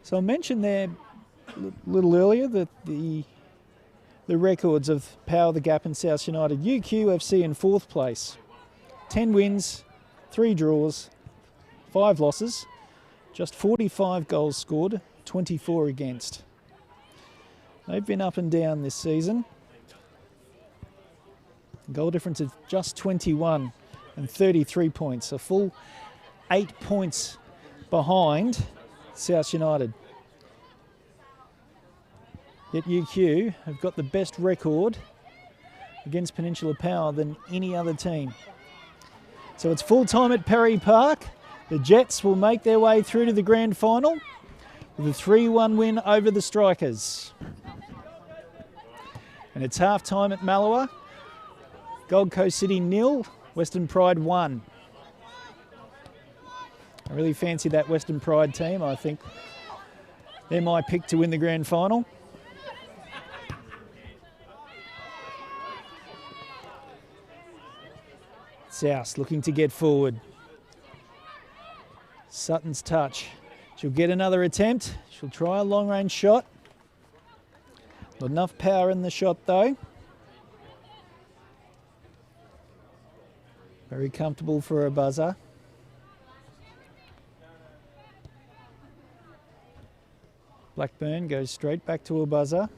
So I mentioned there a little earlier that the records of Power the Gap and South United. UQFC in 4th place. 10 wins, 3 draws, 5 losses. Just 45 goals scored, 24 against. They've been up and down this season. Goal difference of just 21 and 33 points. A full 8 points behind South United. Yet UQ have got the best record against Peninsula Power than any other team. So it's full time at Perry Park. The Jets will make their way through to the grand final with a 3-1 win over the Strikers. And it's half time at Malawa. Gold Coast City 0, Western Pride 1. I really fancy that Western Pride team. I think they're my pick to win the grand final. South looking to get forward. Sutton's touch. She'll get another attempt. She'll try a long-range shot. Not enough power in the shot though. Very comfortable for a buzzer. Blackburn goes straight back to a buzzer.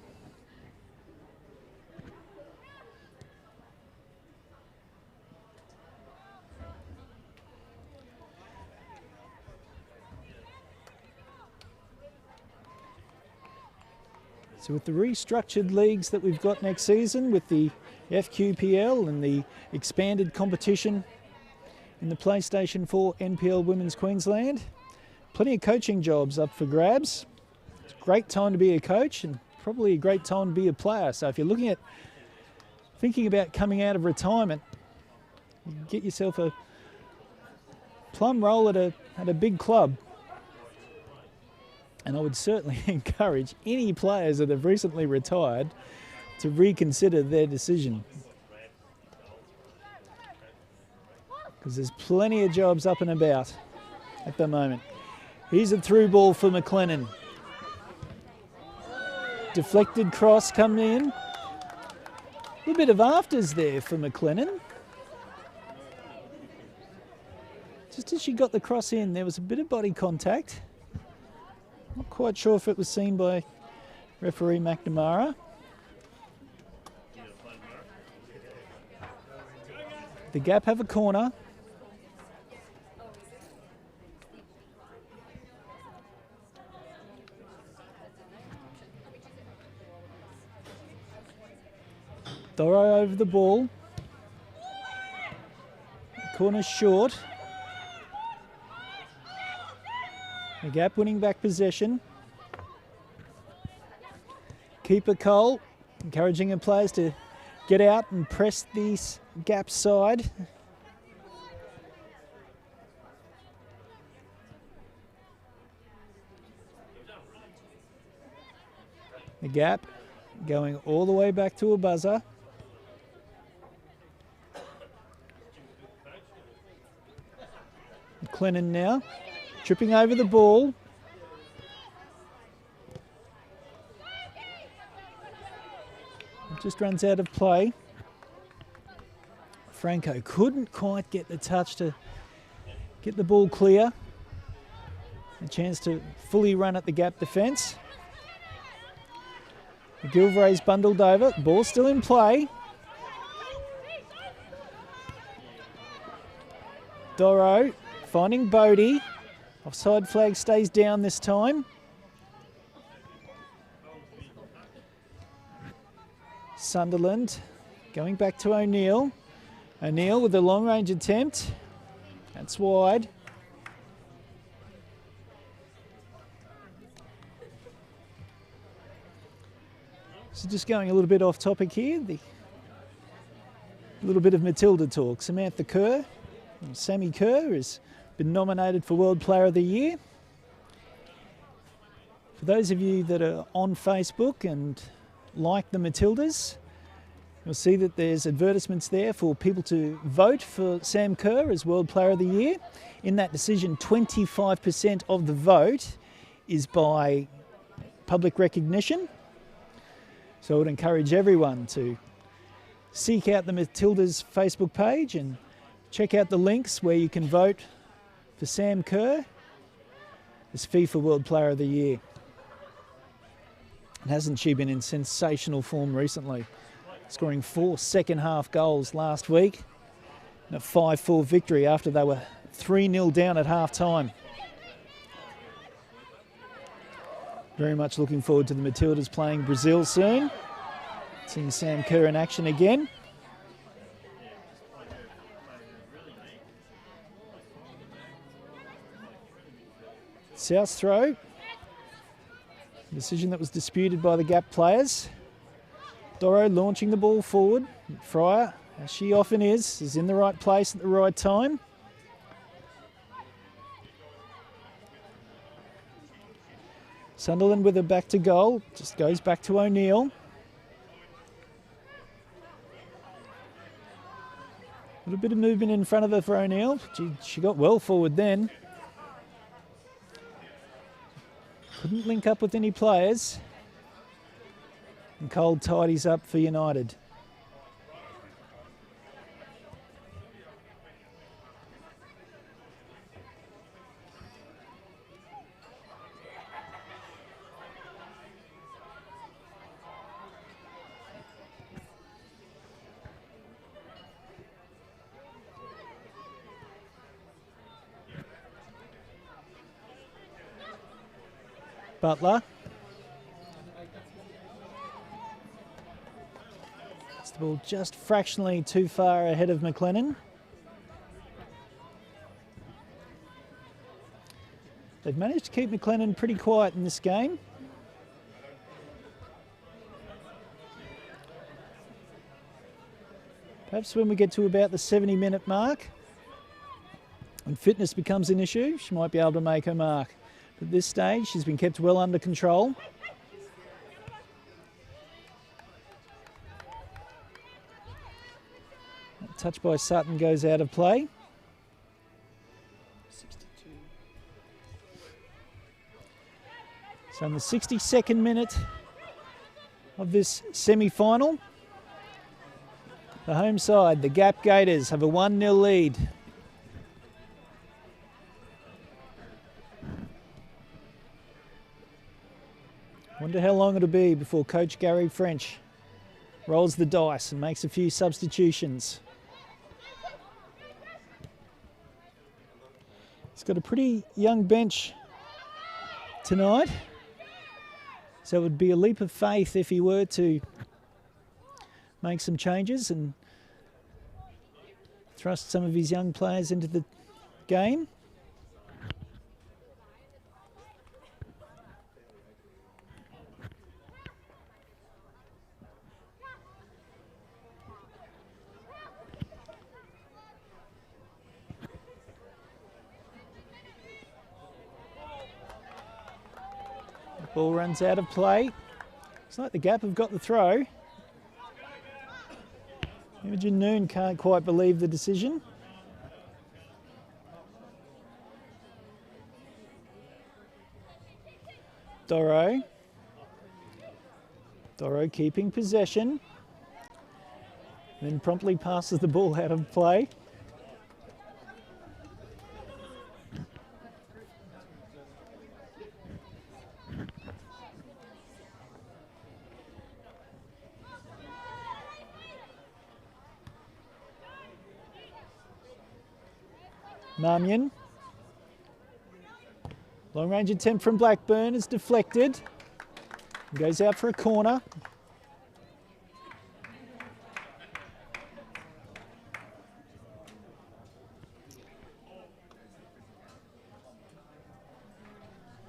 So with the restructured leagues that we've got next season, with the FQPL and the expanded competition in the PlayStation 4 NPL Women's Queensland, plenty of coaching jobs up for grabs. It's a great time to be a coach and probably a great time to be a player. So if you're thinking about coming out of retirement, you can get yourself a plum roll at a big club. And I would certainly encourage any players that have recently retired to reconsider their decision. Because there's plenty of jobs up and about at the moment. Here's a through ball for McLennan. Deflected cross come in. A little bit of afters there for McLennan. Just as she got the cross in, there was a bit of body contact. Not quite sure if it was seen by referee McNamara. The Gap have a corner. Doro over the ball. Corner short. The Gap winning back possession. Keeper Cole encouraging her players to get out and press this Gap side. The Gap going all the way back to a buzzer. McLennan now tripping over the ball. It just runs out of play. Franco couldn't quite get the touch to get the ball clear. A chance to fully run at the Gap defence. McGilvray's bundled over. Ball still in play. Doro finding Bodie. Offside flag stays down this time. Sunderland going back to O'Neill. O'Neill with a long range attempt. That's wide. So just going a little bit off topic here, a little bit of Matilda talk. Samantha Kerr, Sammy Kerr has been nominated for World Player of the Year. For those of you that are on Facebook and like the Matildas, you'll see that there's advertisements there for people to vote for Sam Kerr as World Player of the Year. In that decision, 25% of the vote is by public recognition. So I would encourage everyone to seek out the Matildas Facebook page and check out the links where you can vote for Sam Kerr as FIFA World Player of the Year. And hasn't she been in sensational form recently? Scoring 4 second-half goals last week and a 5-4 victory after they were 3-0 down at half-time. Very much looking forward to the Matildas playing Brazil soon. Seeing Sam Kerr in action again. South throw. Decision that was disputed by the Gap players. Doro launching the ball forward. Fryer, as she often is in the right place at the right time. Sunderland with her back to goal. Just goes back to O'Neill. A little bit of movement in front of her for O'Neill. She got well forward then. Couldn't link up with any players. And Cole tidies up for United. Butler. It's the ball just fractionally too far ahead of McLennan. They've managed to keep McLennan pretty quiet in this game. Perhaps when we get to about the 70-minute mark, when fitness becomes an issue, she might be able to make her mark. At this stage, she's been kept well under control. That touch by Sutton goes out of play. 62. So in the 62nd minute of this semi-final. The home side, the Gap Gators, have a 1-0 lead. Wonder how long it'll be before Coach Gary French rolls the dice and makes a few substitutions. He's got a pretty young bench tonight, so it would be a leap of faith if he were to make some changes and thrust some of his young players into the game. The ball runs out of play. Looks like the Gap have got the throw. Imogen Noon can't quite believe the decision. Doro keeping possession, then promptly passes the ball out of play. Marmion. Long range attempt from Blackburn is deflected. Goes out for a corner.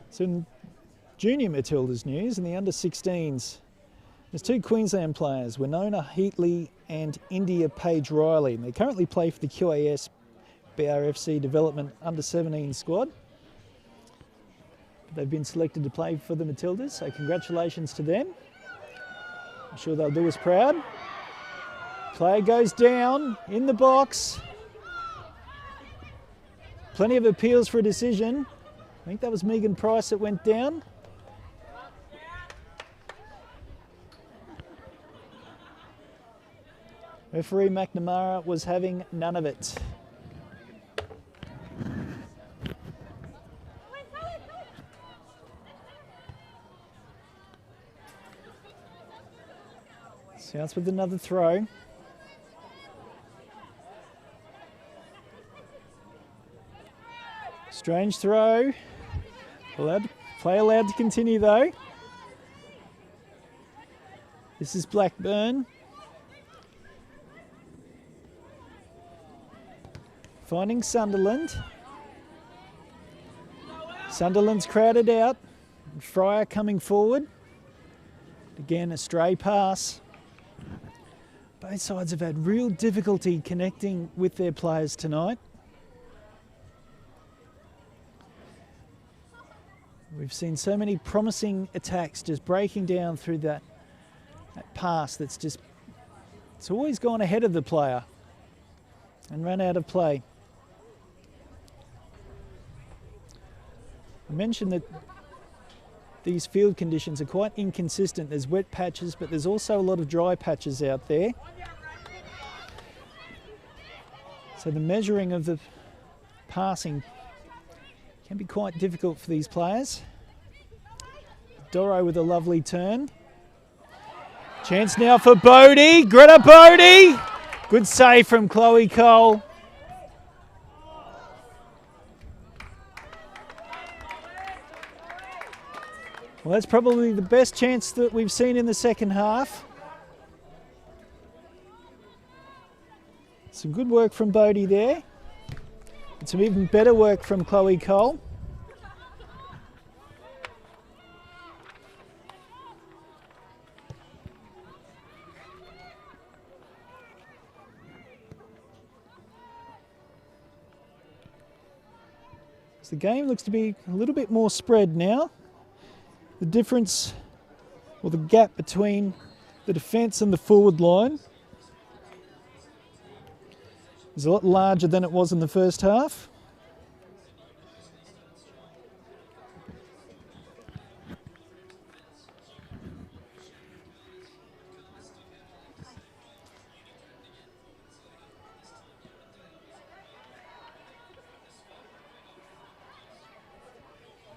So in junior Matildas news, in the under-16s, there's two Queensland players, Winona Heatley and India Page Riley. They currently play for the QAS BRFC Development Under-17 squad. They've been selected to play for the Matildas, so congratulations to them. I'm sure they'll do us proud. Player goes down in the box. Plenty of appeals for a decision. I think that was Megan Price that went down. Referee McNamara was having none of it. South with another throw. Strange throw. Play allowed to continue though. This is Blackburn. Finding Sunderland. Sunderland's crowded out. Fryer coming forward. Again, a stray pass. Both sides have had real difficulty connecting with their players tonight. We've seen so many promising attacks just breaking down through that pass that's just, it's always gone ahead of the player and run out of play. I mentioned that these field conditions are quite inconsistent. There's wet patches, but there's also a lot of dry patches out there. So the measuring of the passing can be quite difficult for these players. Doro with a lovely turn. Chance now for Bodie. Greta Bodie. Good save from Chloe Cole. Well, that's probably the best chance that we've seen in the second half. Some good work from Bodie there. And some even better work from Chloe Cole. So the game looks to be a little bit more spread now. The difference, or the gap between the defence and the forward line is a lot larger than it was in the first half.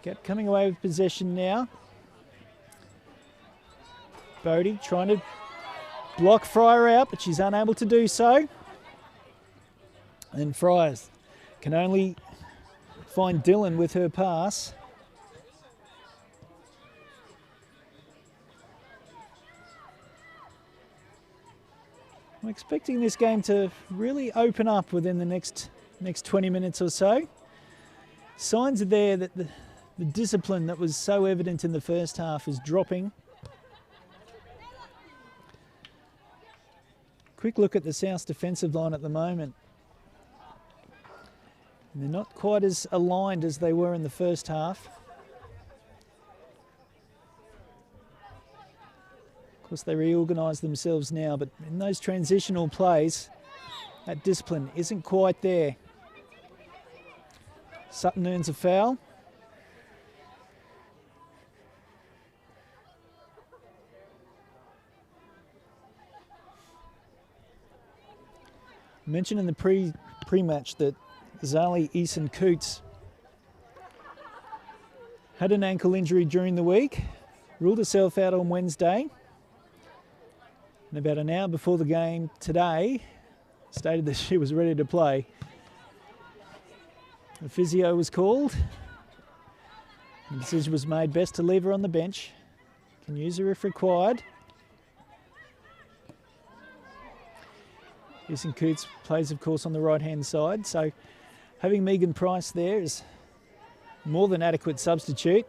Gap coming away with possession now. Bodie trying to block Fryer out, but she's unable to do so. And Fryer can only find Dillon with her pass. I'm expecting this game to really open up within the next 20 minutes or so. Signs are there that the discipline that was so evident in the first half is dropping. Quick look at the South's defensive line at the moment. And they're not quite as aligned as they were in the first half. Of course, they reorganise themselves now, but in those transitional plays, that discipline isn't quite there. Sutton earns a foul. I mentioned in the pre-match that Zali Eason-Coots had an ankle injury during the week, ruled herself out on Wednesday. And about an hour before the game today, stated that she was ready to play. The physio was called. The decision was made best to leave her on the bench. Can use her if required. Eason-Coots plays, of course, on the right-hand side. So having Megan Price there is more than adequate substitute.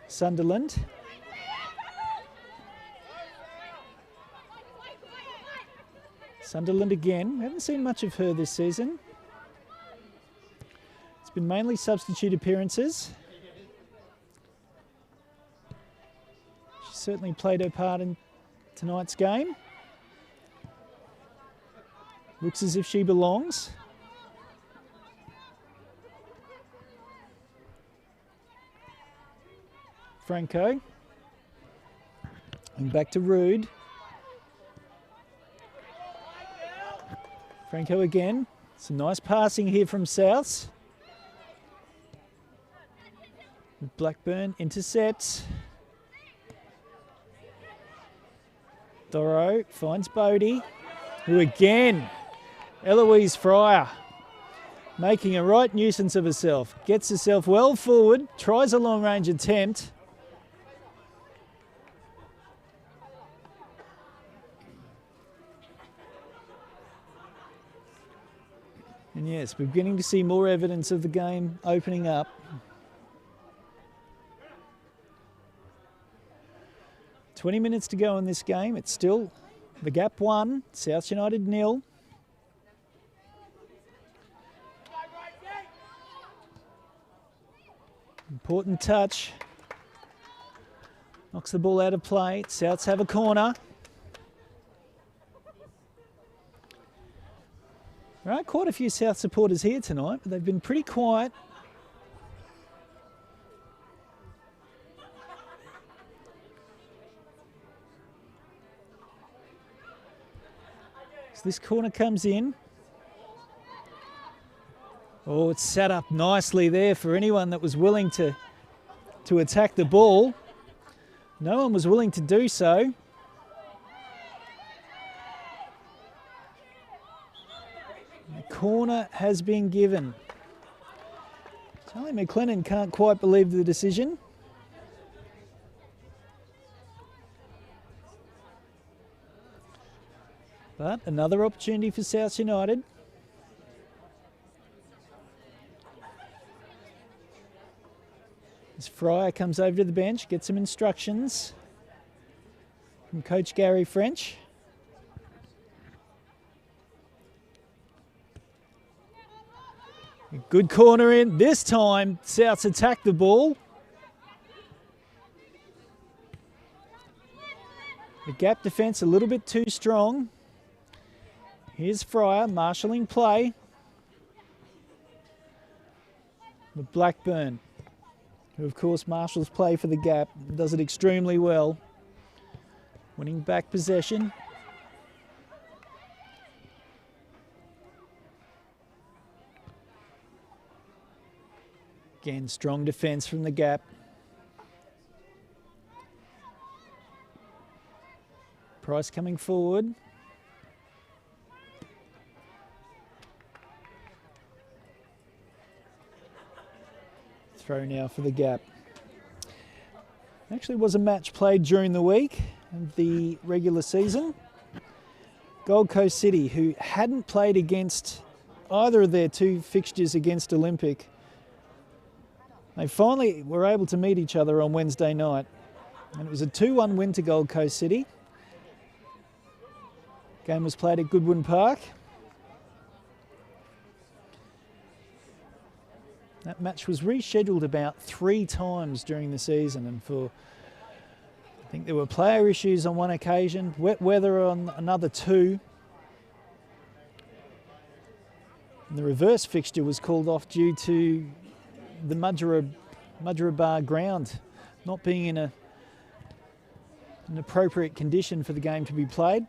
Sunderland. Sunderland again. We haven't seen much of her this season. It's been mainly substitute appearances. She certainly played her part in tonight's game. Looks as if she belongs. Franco. And back to Rood. Franco again. Some nice passing here from Souths. Blackburn intercepts. Doro finds Bodie, who again, Eloise Fryer, making a right nuisance of herself. Gets herself well forward, tries a long-range attempt. And yes, we're beginning to see more evidence of the game opening up. "20 minutes to go in this game. It's still the Gap 1, South United 0. Important touch. Knocks the ball out of play. Souths have a corner. There are quite a few South supporters here tonight, but they've been pretty quiet. So this corner comes in. Oh, it's set up nicely there for anyone that was willing to attack the ball. No one was willing to do so. The corner has been given. Charlie McLennan can't quite believe the decision. But another opportunity for South United. As Fryer comes over to the bench, gets some instructions from Coach Gary French. A good corner in. This time, Souths attack the ball. The Gap defence a little bit too strong. Here's Fryer marshalling play. With Blackburn, who of course marshals play for the Gap, does it extremely well. Winning back possession. Again, strong defence from the Gap. Price coming forward. Throw now for the Gap. Actually was a match played during the week of the regular season. Gold Coast City, who hadn't played against either of their two fixtures against Olympic, they finally were able to meet each other on Wednesday night. And it was a 2-1 win to Gold Coast City. Game was played at Goodwin Park. That match was rescheduled about 3 times during the season, and I think there were player issues on one occasion, wet weather on another 2. And the reverse fixture was called off due to the Mudgera Bar ground not being in an appropriate condition for the game to be played.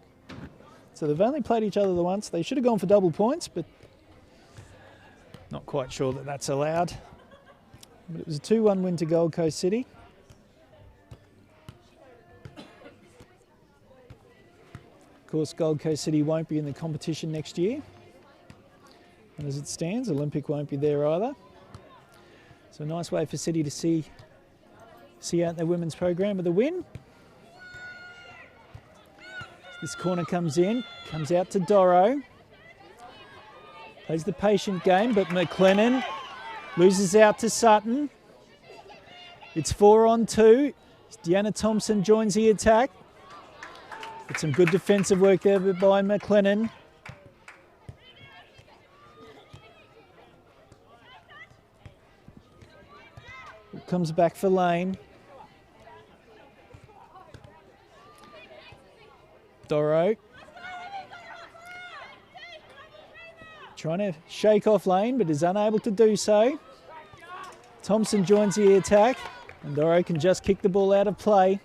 So they've only played each other the once. They should have gone for double points, but not quite sure that that's allowed. But it was a 2-1 win to Gold Coast City. Of course, Gold Coast City won't be in the competition next year. And as it stands, Olympic won't be there either. So a nice way for City to see out their women's program with a win. This corner comes in, comes out to Doro. Plays the patient game, but McLennan loses out to Sutton. It's 4-on-2. Deanna Thompson joins the attack. It's some good defensive work there by McLennan. Comes back for Lane. Doro. Trying to shake off Lane, but is unable to do so. Thompson joins the attack, and Doro can just kick the ball out of play.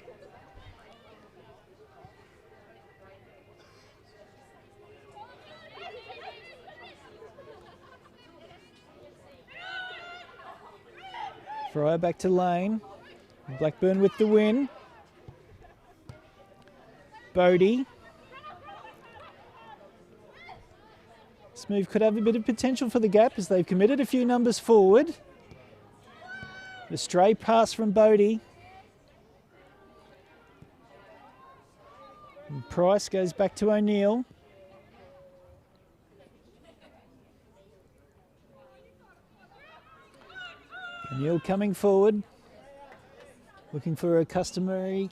Throw back to Lane. Blackburn with the win. Bodie. This move could have a bit of potential for the Gap as they've committed a few numbers forward. The stray pass from Bodie. And Price goes back to O'Neill. O'Neill coming forward, looking for a customary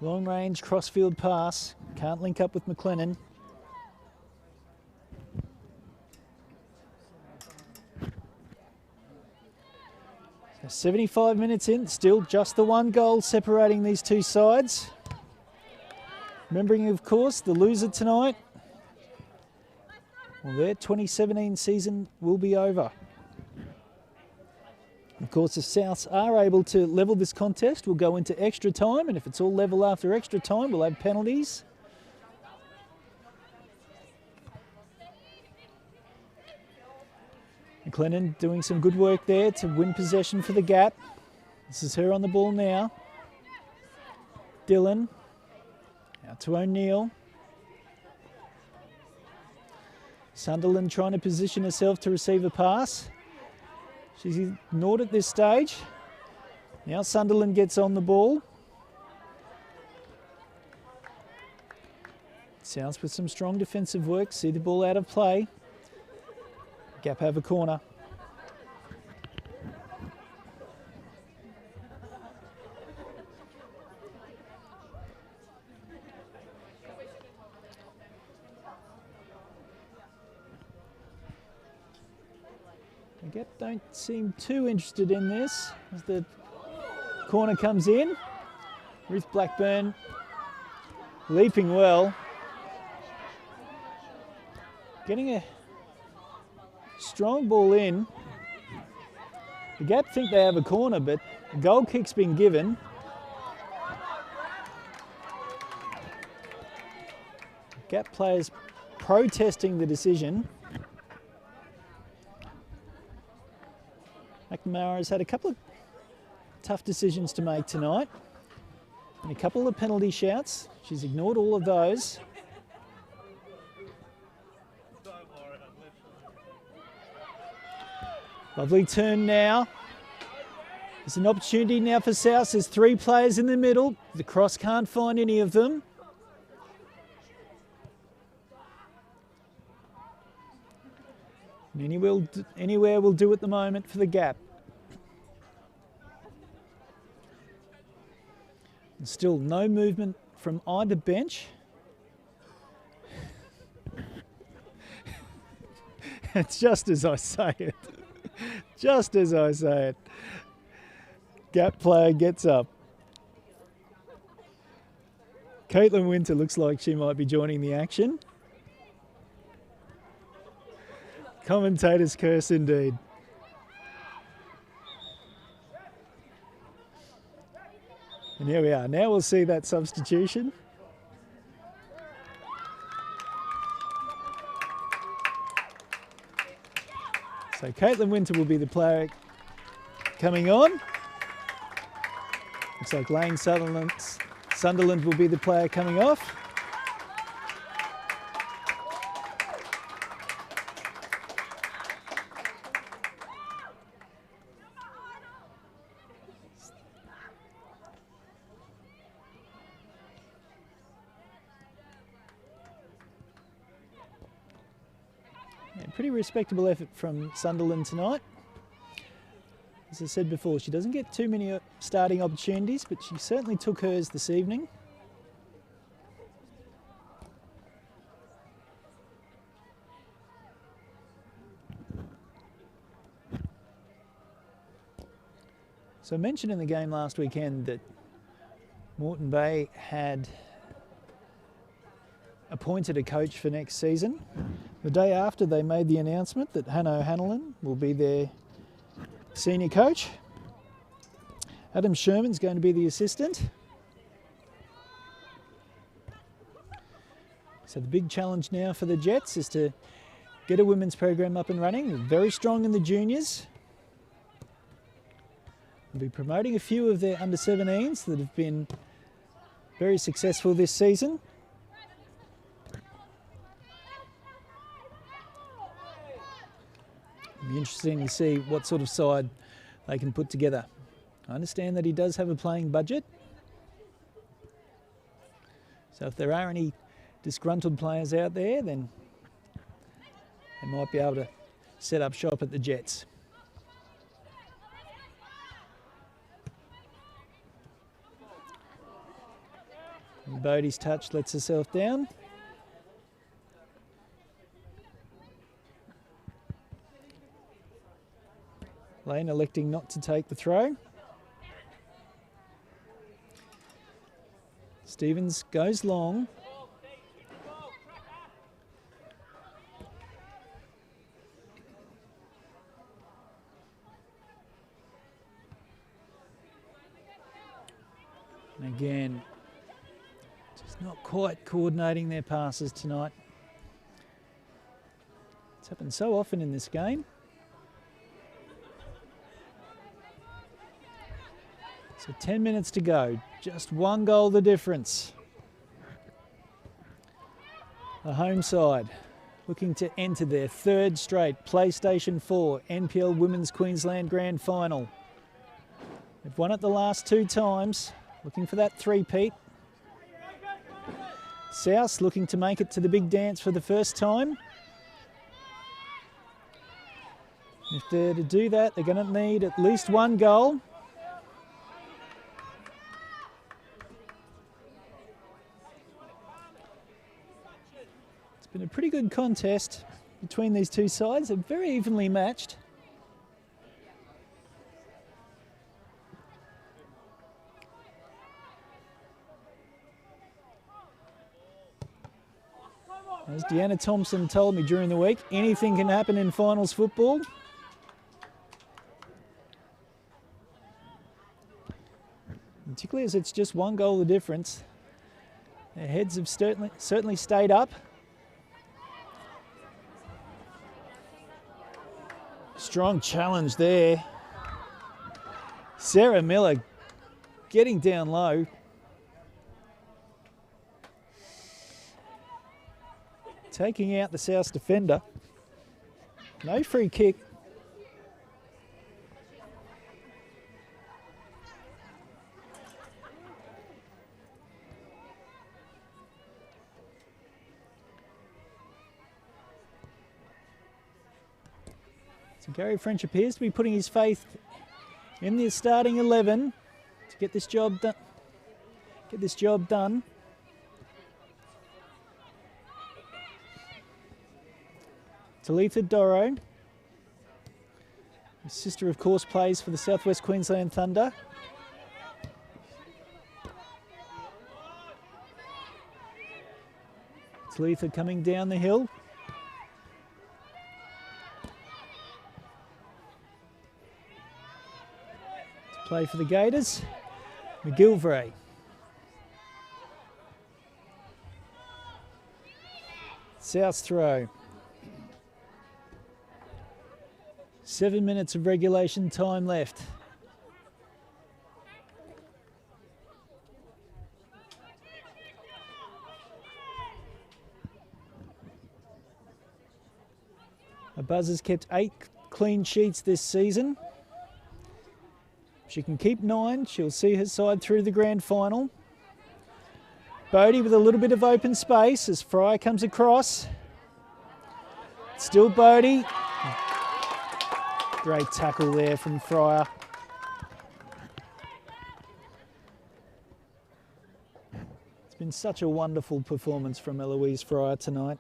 long-range crossfield pass. Can't link up with McLennan. So 75 minutes in, still just the one goal separating these two sides. Remembering, of course, the loser tonight, well, their 2017 season will be over. Of course, if Souths are able to level this contest, we'll go into extra time, and if it's all level after extra time, we'll have penalties. McLennan doing some good work there to win possession for the Gap. This is her on the ball now. Dillon, out to O'Neill. Sunderland trying to position herself to receive a pass. She's ignored at this stage. Now Sunderland gets on the ball. Sounds with some strong defensive work. See the ball out of play. Gap have a corner. The Gap don't seem too interested in this as the corner comes in. Ruth Blackburn leaping well. Getting a strong ball in. The Gap think they have a corner, but a goal kick's been given. Gap players protesting the decision. McNamara has had a couple of tough decisions to make tonight and a couple of penalty shouts. She's ignored all of those. Lovely turn now. There's an opportunity now for South. There's 3 players in the middle. The cross can't find any of them. Anywhere will do at the moment for the gap. And still no movement from either bench. It's just as I say it. Just as I say it. Gap player gets up. Caitlin Winter looks like she might be joining the action. Commentator's curse indeed. And here we are. Now we'll see that substitution. So Caitlin Winter will be the player coming on. Looks like Lane Sunderland will be the player coming off. Pretty respectable effort from Sunderland tonight. As I said before, she doesn't get too many starting opportunities, but she certainly took hers this evening. So I mentioned in the game last weekend that Moreton Bay had appointed a coach for next season. The day after, they made the announcement that Hanno Hanlon will be their senior coach. Adam Sherman's going to be the assistant. So the big challenge now for the Jets is to get a women's program up and running. They're very strong in the juniors. They'll be promoting a few of their under-17s that have been very successful this season. It'll be interesting to see what sort of side they can put together. I understand that he does have a playing budget. So if there are any disgruntled players out there, then they might be able to set up shop at the Jets. And Bodie's touch lets herself down. Lane electing not to take the throw. Stevens goes long. And again, just not quite coordinating their passes tonight. It's happened so often in this game. So 10 minutes to go, just one goal the difference. The home side looking to enter their third straight PlayStation 4 NPL Women's Queensland Grand Final. They've won it the last 2 times, looking for that three-peat. South looking to make it to the big dance for the first time. If they're to do that, they're going to need at least one goal. Been a pretty good contest between these two sides. They're very evenly matched. As Deanna Thompson told me during the week, anything can happen in finals football. Particularly as it's just one goal the difference. Their heads have certainly stayed up. Strong challenge there. Sarah Miller getting down low. Taking out the South defender. No free kick. So Gary French appears to be putting his faith in the starting 11 to get this job done. Talitha Doro, his sister of course plays for the Southwest Queensland Thunder. Talitha coming down the hill. Play for the Gators, McGilvray. South's throw. 7 minutes of regulation time left. The Buzzers kept 8 clean sheets this season. If she can keep 9, she'll see her side through the grand final. Bodie with a little bit of open space as Fryer comes across. Still Bodie. Great tackle there from Fryer. It's been such a wonderful performance from Eloise Fryer tonight.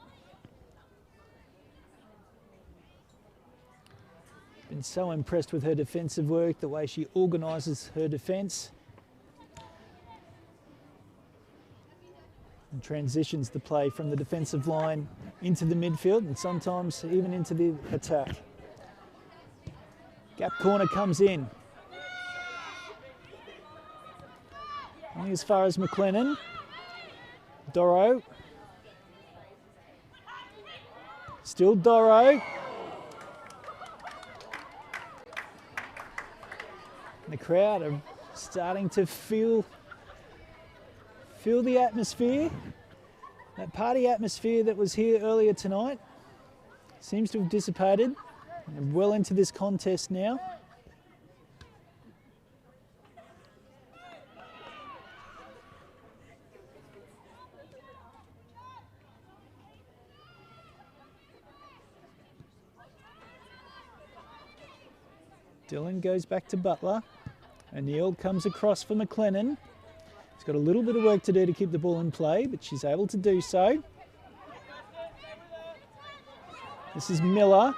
Been so impressed with her defensive work, the way she organises her defence and transitions the play from the defensive line into the midfield and sometimes even into the attack. Gap corner comes in. Only as far as McLennan. Doro. Still Doro. The crowd are starting to feel the atmosphere. That party atmosphere that was here earlier tonight seems to have dissipated. And well into this contest now. Dillon goes back to Butler. O'Neill comes across for McLennan. He's got a little bit of work to do to keep the ball in play, but she's able to do so. This is Miller.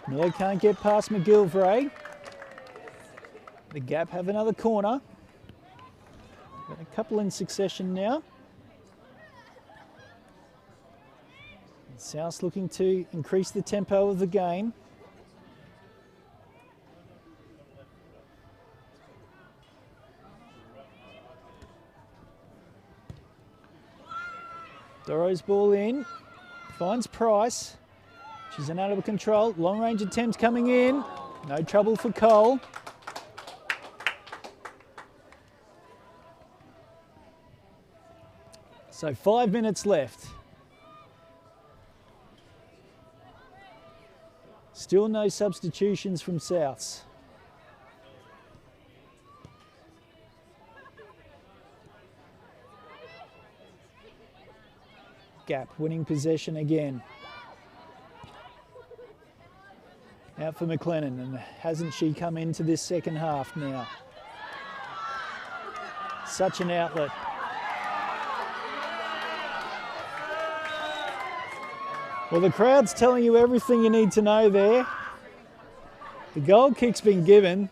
Miller can't get past McGilvray. The Gap have another corner. Got a couple in succession now. South looking to increase the tempo of the game. Doro's ball in, finds Price. She's in out of control. Long range attempt coming in. No trouble for Cole. So 5 minutes left. Still no substitutions from Souths. Gap winning possession again. Out for McLennan, and hasn't she come into this second half now? Such an outlet. Well, the crowd's telling you everything you need to know there. The goal kick's been given.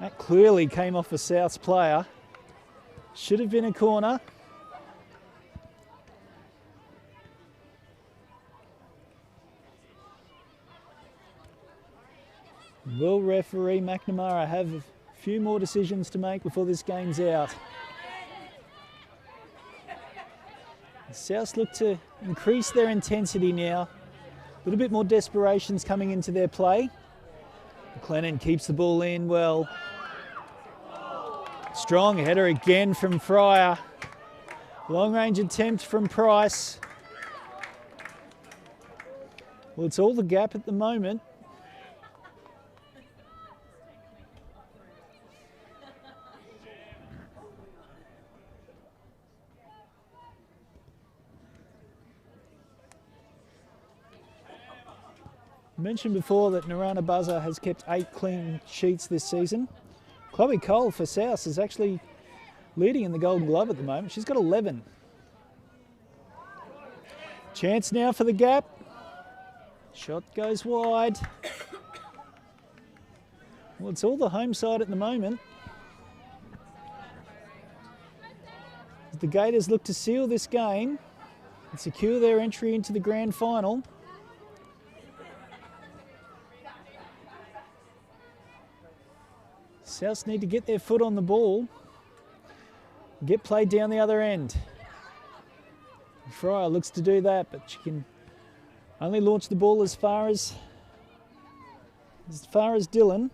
That clearly came off a Souths player. Should have been a corner. Will referee McNamara have a few more decisions to make before this game's out? The Souths look to increase their intensity now. A little bit more desperation's coming into their play. McLennan keeps the ball in well. Strong header again from Fryer. Long range attempt from Price. Well, it's all the gap at the moment. I mentioned before that Narana Buzzer has kept 8 clean sheets this season. Chloe Cole for South is actually leading in the Golden Glove at the moment. She's got 11. Chance now for the gap. Shot goes wide. Well, it's all the home side at the moment. The Gators look to seal this game and secure their entry into the grand final. Souths need to get their foot on the ball, get played down the other end. Fryer looks to do that, but she can only launch the ball as far as Dylan.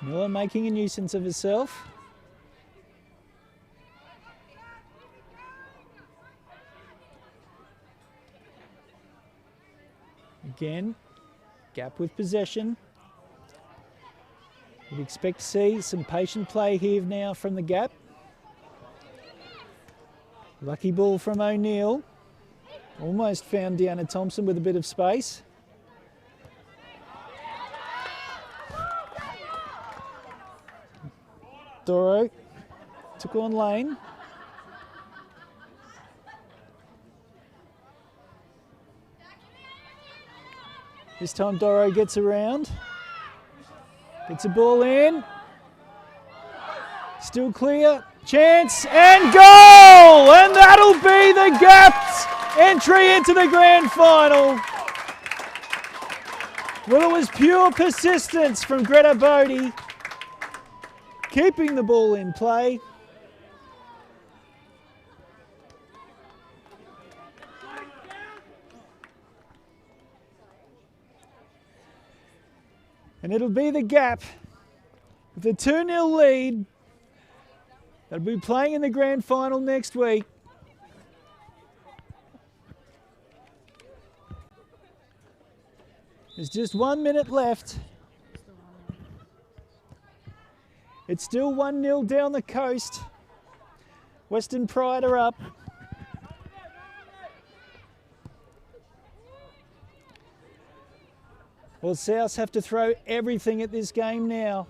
Miller making a nuisance of herself. Again, gap with possession. We'd expect to see some patient play here now from the gap. Lucky ball from O'Neill. Almost found Deanna Thompson with a bit of space. Doro took on lane. This time Doro gets around. Gets a ball in. Still clear. Chance and goal! And that'll be the Gap's entry into the grand final. Well, it was pure persistence from Greta Bodie, keeping the ball in play. And it'll be the Gap with a 2-0 lead. They'll be playing in the grand final next week. There's just 1 minute left. It's still 1-0 down the coast. Western Pride are up. Well, Souths have to throw everything at this game now.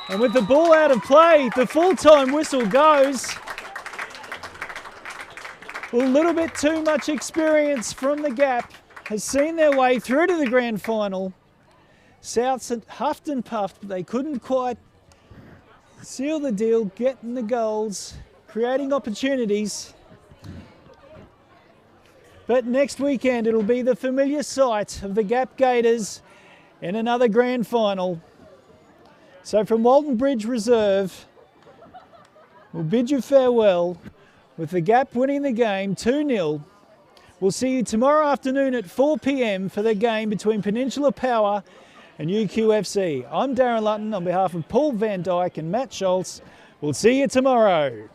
And with the ball out of play, the full-time whistle goes. A little bit too much experience from the Gap has seen their way through to the grand final. Souths huffed and puffed, but they couldn't quite seal the deal, getting the goals, creating opportunities. But next weekend it'll be the familiar sight of the Gap Gators in another grand final. So from Walton Bridge Reserve, we'll bid you farewell with the Gap winning the game 2-0. We'll see you tomorrow afternoon at 4 p.m. for the game between Peninsula Power and UQFC. I'm Darren Lutton on behalf of Paul Van Dyke and Matt Schultz. We'll see you tomorrow.